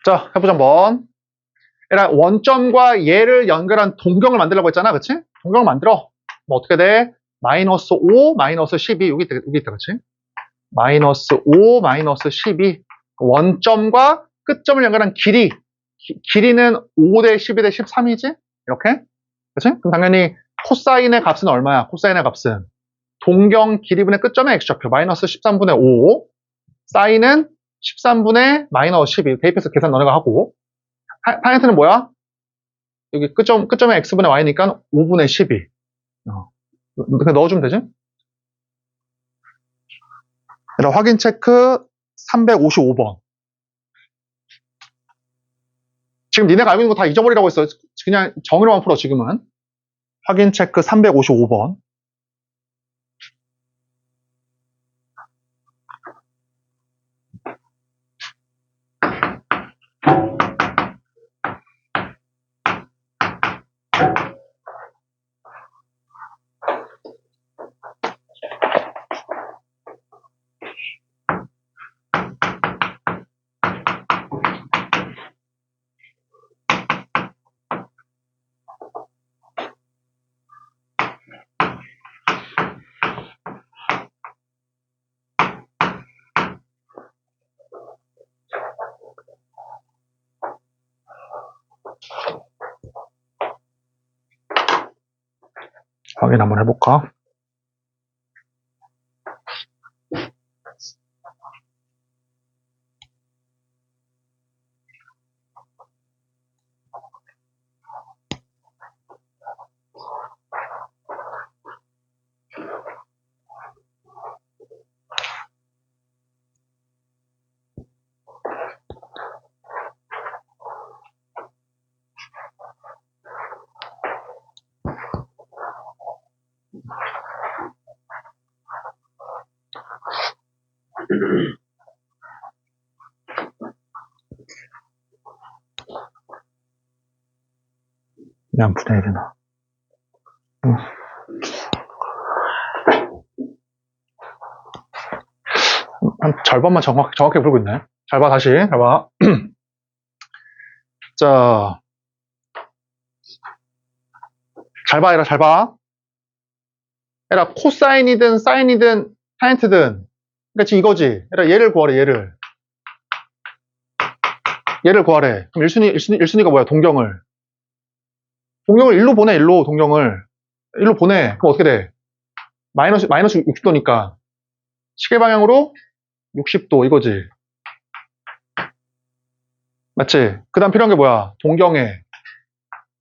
자, 해보자 한번. 얘라 원점과 얘를 연결한 동경을 만들려고 했잖아, 그치? 동경을 만들어. 뭐 어떻게 돼? 마이너스 5, 마이너스 12 여기 있다, 그치? 마이너스 5, 마이너스 12 원점과 끝점을 연결한 길이는 5 대 12 대 13이지? 이렇게? 그치? 그럼 당연히 코사인의 값은 얼마야? 코사인의 값은 동경 길이분의 끝점의 x좌표 마이너스 13분의 5 사인은 13분의 마이너스 12 대입해서 계산 너네가 하고 타겟는 뭐야? 여기 끝점의 x분의 y니까 5분의 12 그렇게 넣어주면 되지? 확인 체크 355번. 지금 니네가 알고 있는 거 다 잊어버리라고 했어. 그냥 정의로만 풀어, 지금은. 확인 체크 355번. 확인 한번 해볼까? 그냥 분해야 되나? 한 절반만 정확하게 풀고 있네. 잘 봐, 다시. 잘 봐. 자, 잘 봐, 얘라, 잘 봐. 얘라, 코사인이든 사인이든 타인트든. 그러니까 지금 이거지. 얘라, 얘를 구하래, 얘를. 얘를 구하래. 그럼 1순위가 뭐야? 동경을. 동경을 1로 보내, 1로, 동경을. 1로 보내. 그럼 어떻게 돼? 마이너스 60도니까. 시계 방향으로 60도, 이거지. 맞지? 그 다음 필요한 게 뭐야? 동경의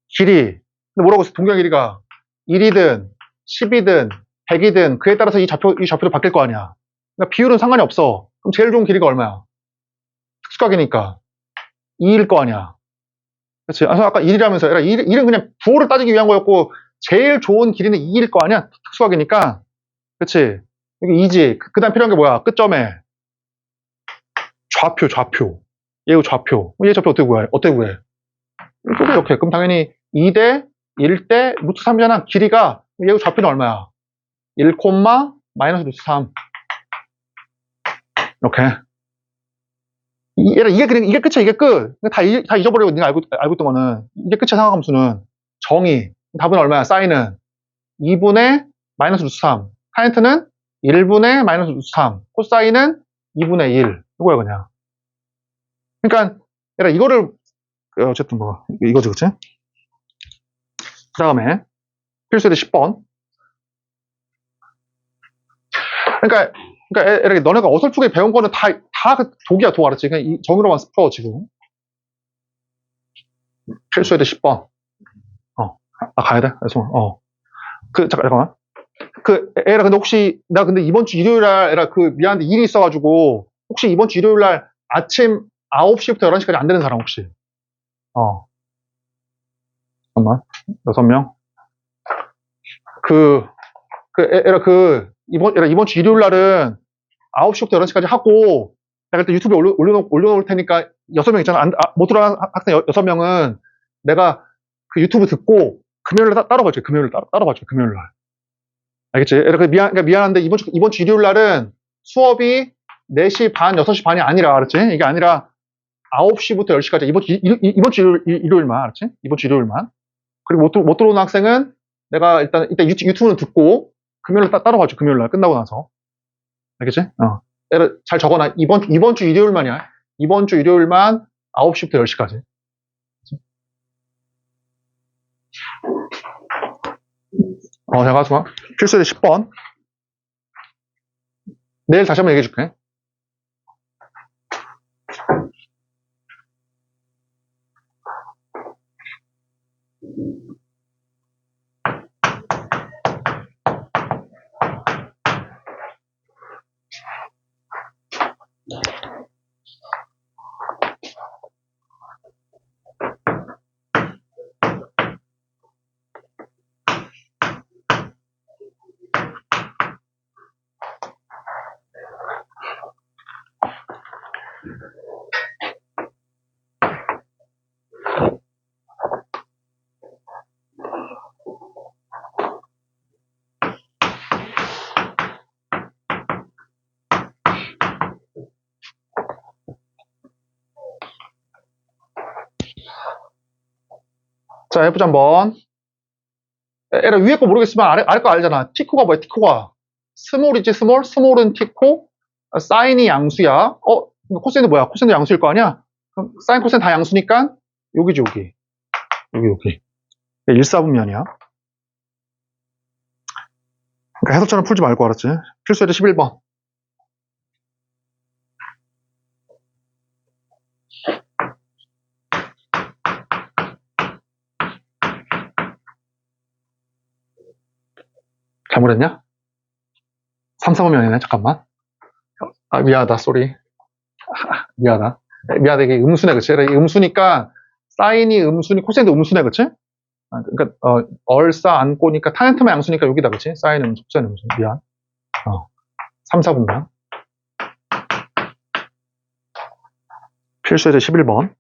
길이. 근데 뭐라고 했어? 동경 길이가 1이든 10이든 100이든 그에 따라서 이 좌표도 바뀔 거 아니야. 그러니까 비율은 상관이 없어. 그럼 제일 좋은 길이가 얼마야? 특수각이니까 2일 거 아니야. 그렇지? 그래서 아까 1이라면서 1은 그냥 부호를 따지기 위한 거였고 제일 좋은 길이는 2일 거 아니야? 특수각이니까. 그렇지? 이게 2지. 그 다음 필요한 게 뭐야? 끝점에 좌표. 얘 좌표. 얘 좌표 어떻게 구해? 이렇게. 그럼 당연히 2대 1대 루트 3이잖아. 길이가 얘 좌표는 얼마야? 1, 마이너스 루트 3. 이렇게. 이게 끝이야, 이게 끝. 다 잊어버리고, 네가 알고 있던 거는. 이게 끝이야, 상하함수는. 정의. 답은 얼마야? 사인은 2분의 마이너스 루트 3. 타인트는 1분의 마이너스 루트 3. 코사인은 2분의 1. 이거야, 그냥. 그러니까, 얘라, 이거를, 어쨌든 뭐, 이거지, 그치? 그 다음에, 필수대 10번. 그러니까, 이렇게 너네가 어설프게 배운 거는 다 독이야, 독 알았지? 그냥 이 정의로만 풀어, 지금. 필수에 대 10번. 가야 돼? 잠깐만. 에라, 근데 혹시, 나 근데 이번 주 일요일 날, 에라, 미안한데 일이 있어가지고, 혹시 이번 주 일요일 날 아침 9시부터 11시까지 안 되는 사람 혹시? 잠깐만. 6명? 이번 주 일요일 날은 9시부터 11시까지 하고, 내가 일단 유튜브에 올려놓을 테니까 6명 있잖아. 못 들어간 학생 6명은 내가 그 유튜브 듣고 금요일 날 따로 봐줄게. 금요일 날. 알겠지? 그러니까 미안한데 이번 주 일요일 날은 수업이 4시 반, 6시 반이 아니라, 알았지? 이게 아니라 9시부터 10시까지 이번 주 일요일만, 알았지? 이번 주 일요일만. 그리고 못 들어오는 학생은 내가 일단 유튜브는 듣고 금요일 날 따로 봐줘. 금요일 날 끝나고 나서. 알겠지? 잘 적어놔. 이번 주 일요일만이야. 이번 주 일요일만 9시부터 10시까지. 잘 가서 필수대 10번. 내일 다시 한번 얘기해 줄게. 자, 해보자 한번. 에라 위에 거 모르겠지만 아래 거 알잖아. 티코가 뭐야, 티코가. 스몰이지, 스몰? 스몰은 티코. 사인이 양수야. 코사인은 뭐야? 코사인도 양수일 거 아니야? 그럼 사인, 코사인 다 양수니까 여기지, 여기. 여기. 1사분면이야. 그러니까 해석처럼 풀지 말고, 알았지? 필수예제 11번. 잘못했냐? 3, 4분면이네, 잠깐만. 미안하다, 쏘리. 미안하다. 이게 음수네, 그치? 이게 음수니까, 사인이 음수니, 코사인도 음수네, 그치? 그러니까, 얼싸 안고니까, 타젠트만 양수니까 여기다, 그치? 사인 음수, 코사인 음수. 미안. 3, 4분면. 필수예제 11번.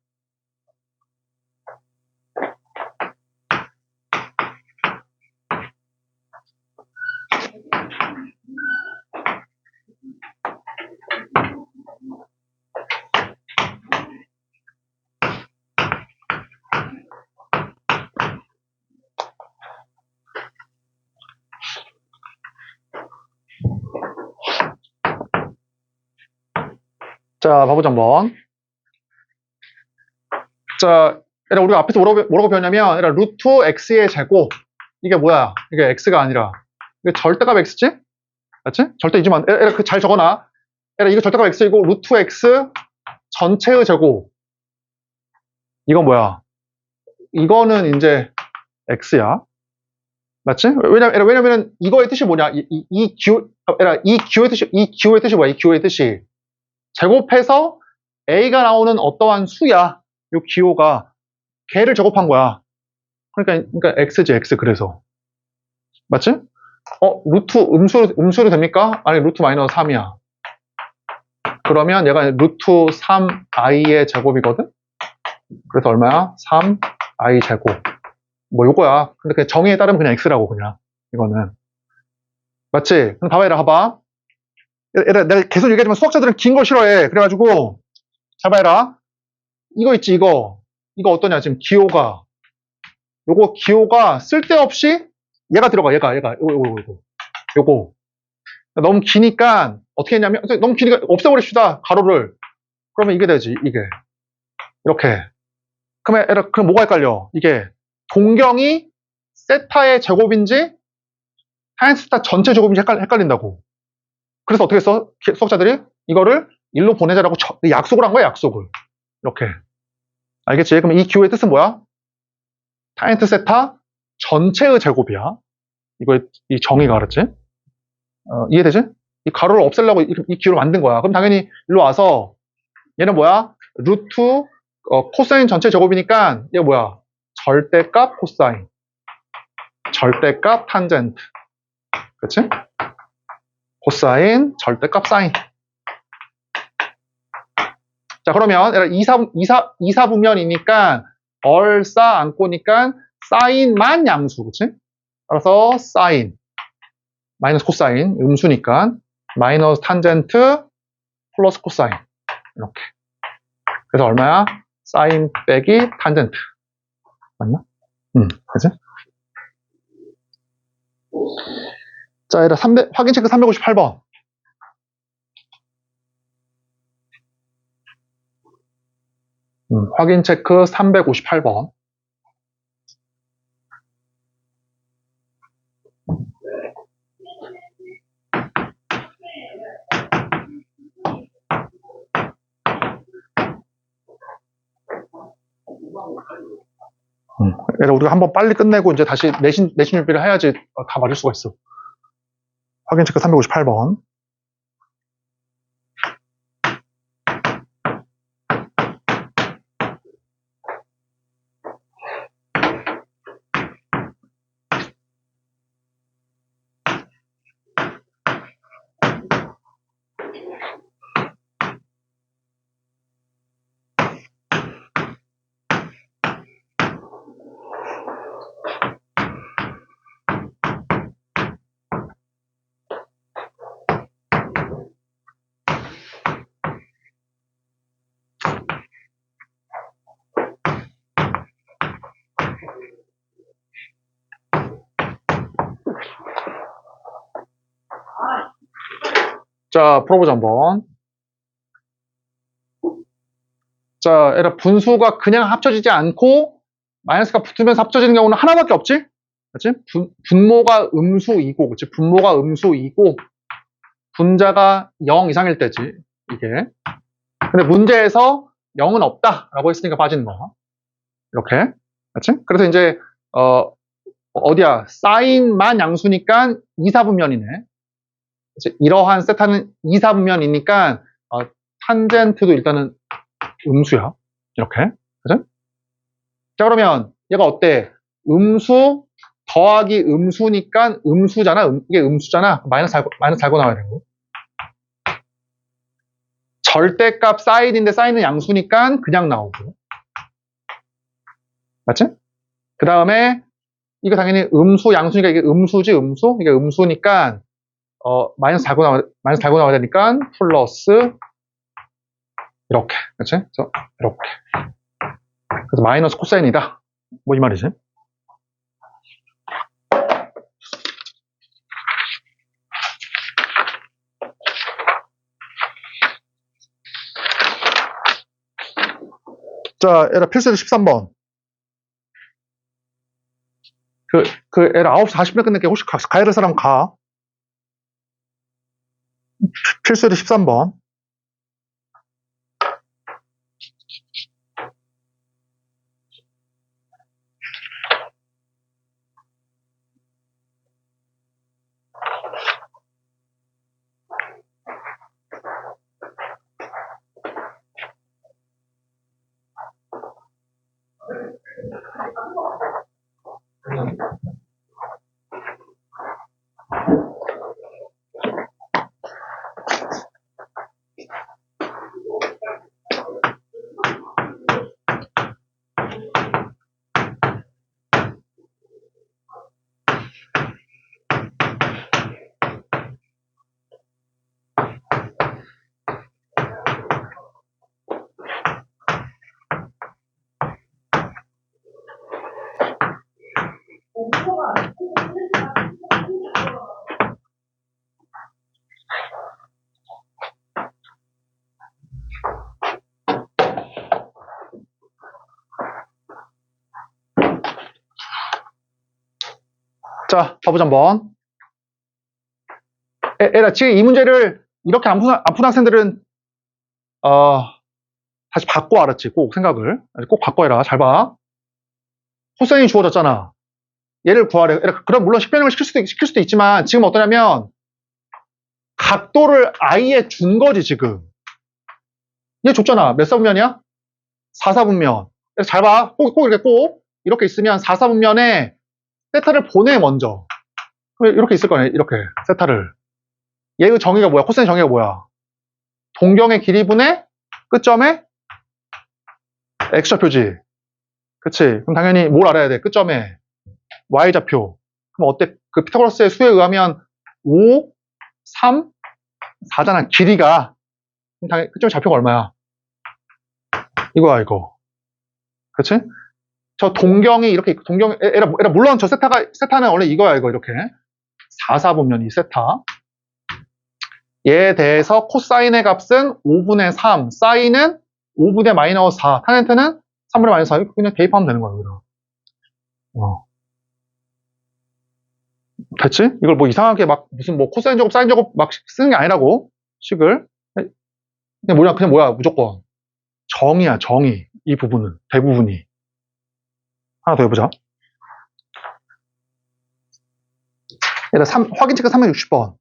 자, 봐보자 한번. 자, 얘들아, 우리가 앞에서 뭐라고 배웠냐면, 얘들아, 루트 x의 제곱. 이게 뭐야? 이게 x가 아니라. 이게 절대값 x지? 맞지? 절대 잊으면 안 돼. 얘들아, 잘 적어놔. 얘들아, 이거 절대값 x이고, 루트 x 전체의 제곱. 이건 뭐야? 이거는 이제 x야. 맞지? 왜냐면 이거의 뜻이 뭐냐? 이 기호의 뜻이 뭐야? 이 기호의 뜻이. 제곱해서 a가 나오는 어떠한 수야. 이 기호가. 걔를 제곱한 거야. 그러니까 x지, x. 그래서. 맞지? 루트 음수로 됩니까? 아니, 루트 마이너스 3이야. 그러면 얘가 루트 3i의 제곱이거든? 그래서 얼마야? 3i 제곱. 뭐 요거야. 근데 그냥 정의에 따르면 그냥 x라고, 그냥. 이거는. 맞지? 그럼 봐봐. 얘들아, 내가 계속 얘기하지만 수학자들은 긴 거 싫어해. 그래가지고, 잘 봐라. 이거 있지, 이거. 이거 어떠냐, 지금 기호가. 요거 기호가 쓸데없이 얘가 들어가, 얘가. 요거. 너무 기니까, 어떻게 했냐면, 너무 기니까 없애버립시다, 가로를. 그러면 이게 되지, 이게. 이렇게. 그럼 뭐가 헷갈려? 이게, 동경이 세타의 제곱인지, 타인스 세타 전체 제곱인지 헷갈린다고. 그래서 어떻게 했어? 수학자들이? 이거를 일로 보내자라고 약속을 한 거야, 약속을. 이렇게. 알겠지? 그럼 이 기호의 뜻은 뭐야? 타인트 세타 전체의 제곱이야. 이 정의가, 알았지? 이해되지? 이 가로를 없애려고 이 기호를 만든 거야. 그럼 당연히 일로 와서 얘는 뭐야? 루트 코사인 전체 제곱이니까 얘 뭐야? 절대값 코사인, 절대값 탄젠트. 그렇지? 코사인, 절대값 사인. 자, 그러면 2사분면이니까 얼싸 안고니까 사인만 양수. 그렇지? 따라서 사인 마이너스 코사인, 음수니까 마이너스 탄젠트 플러스 코사인. 이렇게. 그래서 얼마야? 사인 빼기 탄젠트. 맞나? 그치? 자, 얘들아, 확인 체크 358번. 확인 체크 358번. 얘들아, 우리가 한번 빨리 끝내고 이제 다시 내신 준비를 해야지 다 맞을 수가 있어. 확인 체크 358번. 자, 풀어보자 한번. 자, 얘들아, 분수가 그냥 합쳐지지 않고 마이너스가 붙으면서 합쳐지는 경우는 하나밖에 없지? 그치? 분모가 음수이고, 그치? 분모가 음수이고, 분자가 0 이상일 때지, 이게. 근데 문제에서 0은 없다라고 했으니까 빠지는 거야. 이렇게. 그치? 그래서 이제, 어디야? 사인만 양수니까 2사분면이네. 이러한 세타는 2사분면이니까, 탄젠트도 일단은 음수야. 이렇게. 그죠? 자, 그러면 얘가 어때? 음수 더하기 음수니까 음수잖아. 이게 음수잖아. 마이너스 달고 나와야 되고. 절대값 사인인데 사인은 양수니까 그냥 나오고. 맞지? 그 다음에 이거 당연히 음수, 양수니까 이게 음수지, 음수? 이게 음수니까 마이너스 달고 나와야 되니까 플러스 이렇게. 그치? 그래서 이렇게. 그래서 마이너스 코사인이다. 뭐 이 말이지. 자, 에라 필수리 13번. 에라 9시 40분에 끝낼게. 혹시 가야 될 사람 가. 필수리 13번. 자, 봐보자 한번. 에라 지금 이 문제를 이렇게 안 푼 학생들은 다시 바꿔, 알았지? 꼭 생각을 꼭 바꿔해라. 잘 봐. 코사인이 주어졌잖아. 얘를 구하래. 그럼 물론 식변형을 시킬 수도 있지만 지금 어떠냐면 각도를 아예 준 거지. 지금 얘 줬잖아. 몇 사분면이야? 4사분면. 그래서 잘 봐. 꼭 이렇게 있으면 4사분면에 세타를 보내. 먼저 이렇게 있을 거네. 이렇게 세타를. 얘의 정의가 뭐야? 코사인 정의가 뭐야? 동경의 길이분의 끝점의 x좌표지. 그치? 그럼 당연히 뭘 알아야 돼? 끝점에 y좌표. 그럼 어때? 그 피타고라스의 수에 의하면 5, 3, 4잖아. 길이가. 그럼 당연히 끝점의 좌표가 얼마야? 이거야, 이거. 그치? 저 동경이 이렇게, 에라 물론 저 세타는 원래 이거야, 이거, 이렇게. 4사분면 이 세타. 얘에 대해서 코사인의 값은 5분의 3, 사인은 5분의 마이너스 4, 타젠트는 3분의 마이너스 4. 그냥 대입하면 되는 거야, 여기다. 됐지? 이걸 뭐 이상하게 막 무슨 뭐 코사인 제곱, 사인 제곱 막 쓰는 게 아니라고, 식을. 그냥 뭐야, 무조건. 정의야, 정의. 이 부분은, 대부분이. 하나 더 해보자. 얘들아, 확인 체크 360번.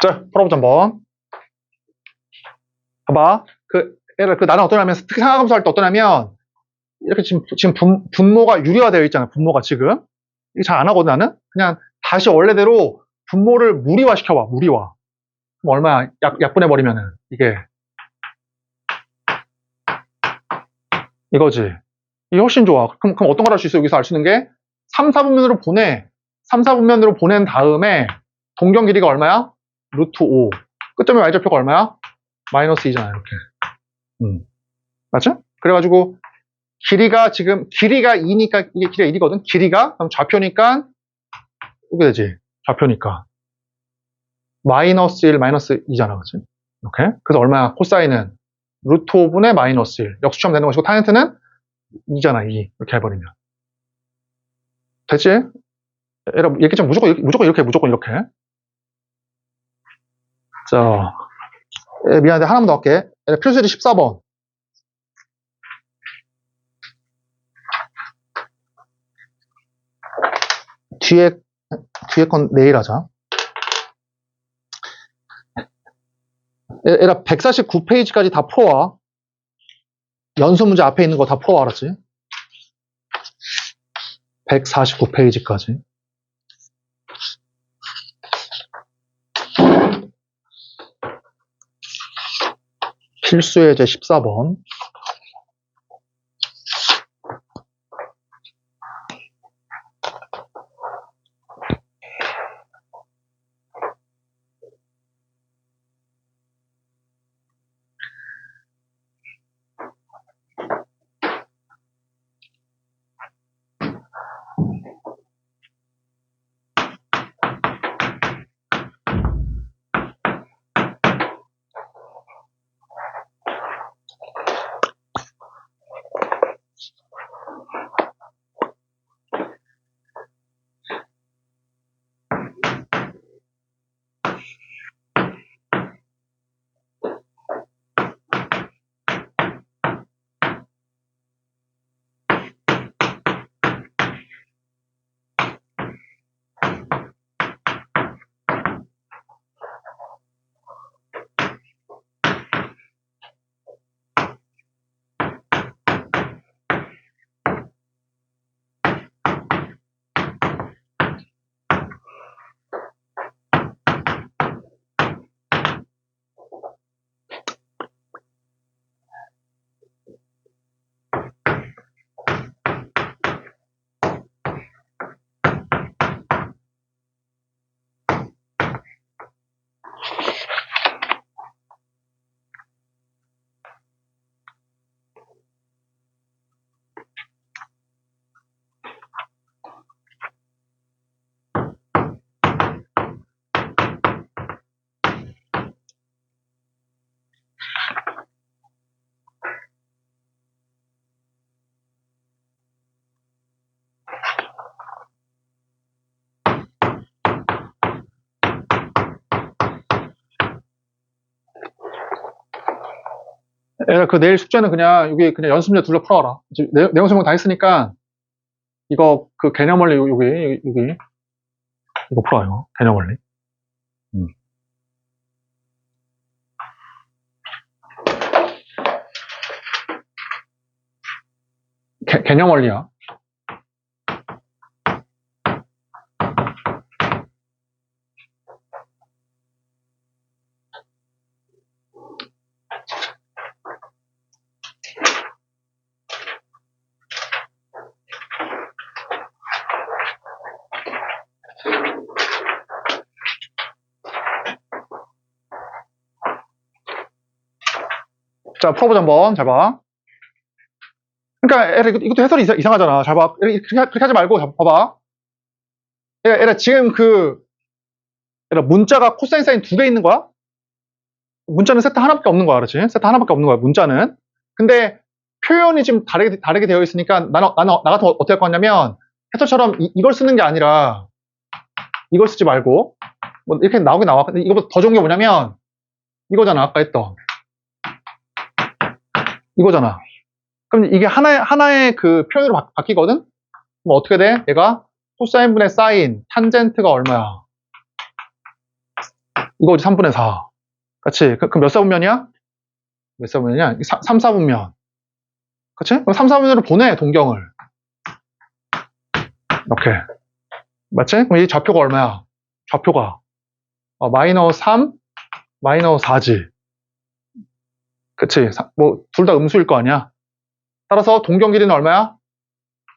자, 풀어보자, 한번. 봐봐. 나는 어떠냐면, 특히 상하검수 할 때 어떠냐면, 이렇게 지금 분모가 유리화 되어 있잖아, 분모가 지금. 이게 잘 안 하거든, 나는? 그냥 다시 원래대로 분모를 무리화 시켜봐, 무리화. 그럼 얼마야? 약분해버리면은, 이게. 이거지. 이게 훨씬 좋아. 그럼 어떤 걸 할 수 있어? 여기서 알 수 있는 게 3, 4분면으로 보내. 3, 4분면으로 보낸 다음에 동경 길이가 얼마야? 루트 5. 끝점의 y좌표가 얼마야? 마이너스 2잖아, 이렇게. 맞지? 그래가지고 길이가 2니까 이게 길이가 1이거든. 길이가 그럼 좌표니까 이게 되지. 좌표니까 마이너스 1, 마이너스 2잖아, 그치? 이렇게. 그래서 얼마야? 코사인은 루트 5분의 마이너스 1. 역수처럼 되는 것이고 타젠트는 2잖아, 2. 이렇게 해버리면. 됐지? 얘기했지만 무조건 이렇게. 자, 미안한데 하나만 더 할게. 필수리 14번. 뒤에 건 내일 하자. 얘라 149페이지까지 다 풀어와. 연수 문제 앞에 있는 거 다 풀어와, 알았지? 149페이지까지. 필수예제 14번. 그 내일 숙제는 그냥 여기 그냥 연습 문제 둘러 풀어라. 내용 설명 다 했으니까 이거 그 개념 원리 여기 이거 풀어요. 개념 원리. 개념 원리야. 자, 풀어보자 한번. 잘 봐. 그러니까 이것도 해설이 이상하잖아. 잘 봐. 그렇게 하지 말고 봐봐. 지금 문자가 코사인 사인 두 개 있는 거야? 문자는 세타 하나밖에 없는 거야, 그렇지? 세타 하나밖에 없는 거야, 문자는. 근데 표현이 지금 다르게 되어 있으니까 나 같으면 어떻게 할 거냐면 해설처럼 이걸 쓰는 게 아니라 이걸 쓰지 말고 뭐 이렇게 나오긴 나와. 근데 이거보다 더 좋은 게 뭐냐면 이거잖아, 아까 했던 이거잖아. 그럼 이게 하나의 그 표현으로 바뀌거든? 그럼 어떻게 돼? 얘가 코사인분의 사인, 탄젠트가 얼마야? 이거 3분의 4. 그치? 그럼 몇 사분면이야? 몇 사분면이야? 3, 4분면. 그치? 그럼 3, 4분면으로 보내, 동경을. 이렇게. 맞지? 그럼 이 좌표가 얼마야? 좌표가. 마이너스 3, 마이너스 4지. 그치? 뭐, 둘 다 음수일 거 아니야? 따라서 동경 길이는 얼마야?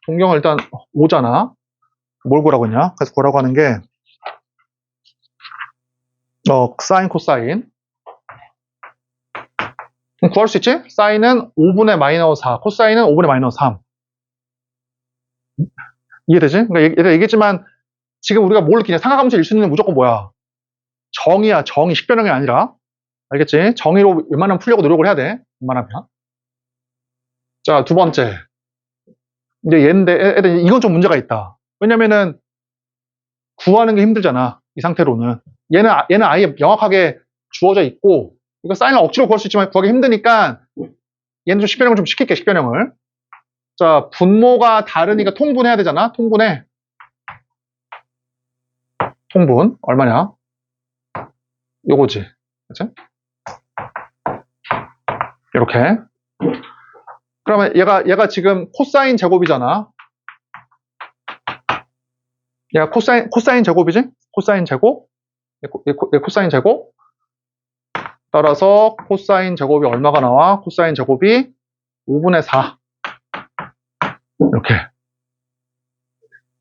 동경은 일단 5잖아. 뭘 구하라고 했냐? 그래서 구하라고 하는 게, 사인, 코사인. 그럼 구할 수 있지? 사인은 5분의 마이너스 4, 코사인은 5분의 마이너스 3. 이해되지? 그러니까 얘기했지만, 지금 우리가 뭘 느끼냐? 삼각함수 1순위는 무조건 뭐야? 정의야, 정의. 식변형이 아니라. 알겠지? 정의로 웬만하면 풀려고 노력을 해야 돼. 웬만하면. 자, 두 번째. 이제 얘인데, 애들 이건 좀 문제가 있다. 왜냐면은, 구하는 게 힘들잖아. 이 상태로는. 얘는 아예 명확하게 주어져 있고, 이거 사인을 억지로 구할 수 있지만 구하기 힘드니까, 얘는 좀 식변형을 좀 시킬게, 식변형을. 자, 분모가 다르니까 통분해야 되잖아. 통분해. 통분 얼마냐? 요거지. 그치? 이렇게. 그러면 얘가 지금 코사인 제곱이잖아. 얘가 코사인 제곱이지? 코사인 제곱. 얘 코사인 제곱. 따라서 코사인 제곱이 얼마가 나와? 코사인 제곱이 5분의 4. 이렇게.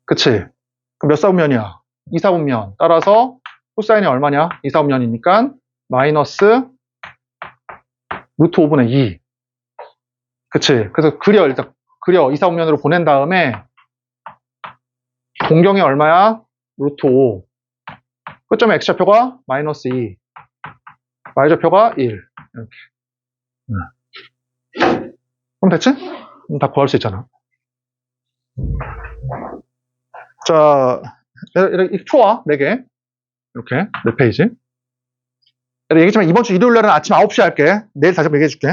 그치? 그럼 몇 사분면이야? 2사분면. 따라서 코사인이 얼마냐? 2사분면이니까 마이너스 루트 5분의 2. 그치? 그래서 일단 그려 2사분면으로 보낸 다음에 공경이 얼마야? 루트 5. 끝점의 x좌표가 마이너스 2. y좌표가 1. 이렇게. 그럼 됐지? 그럼 다 구할 수 있잖아. 자, 이렇게 풀어와. 4개. 이렇게. 4페이지. 얘기했지만 이번 주 일요일 날은 아침 9시에 할게. 내일 다시 한번 얘기해 줄게.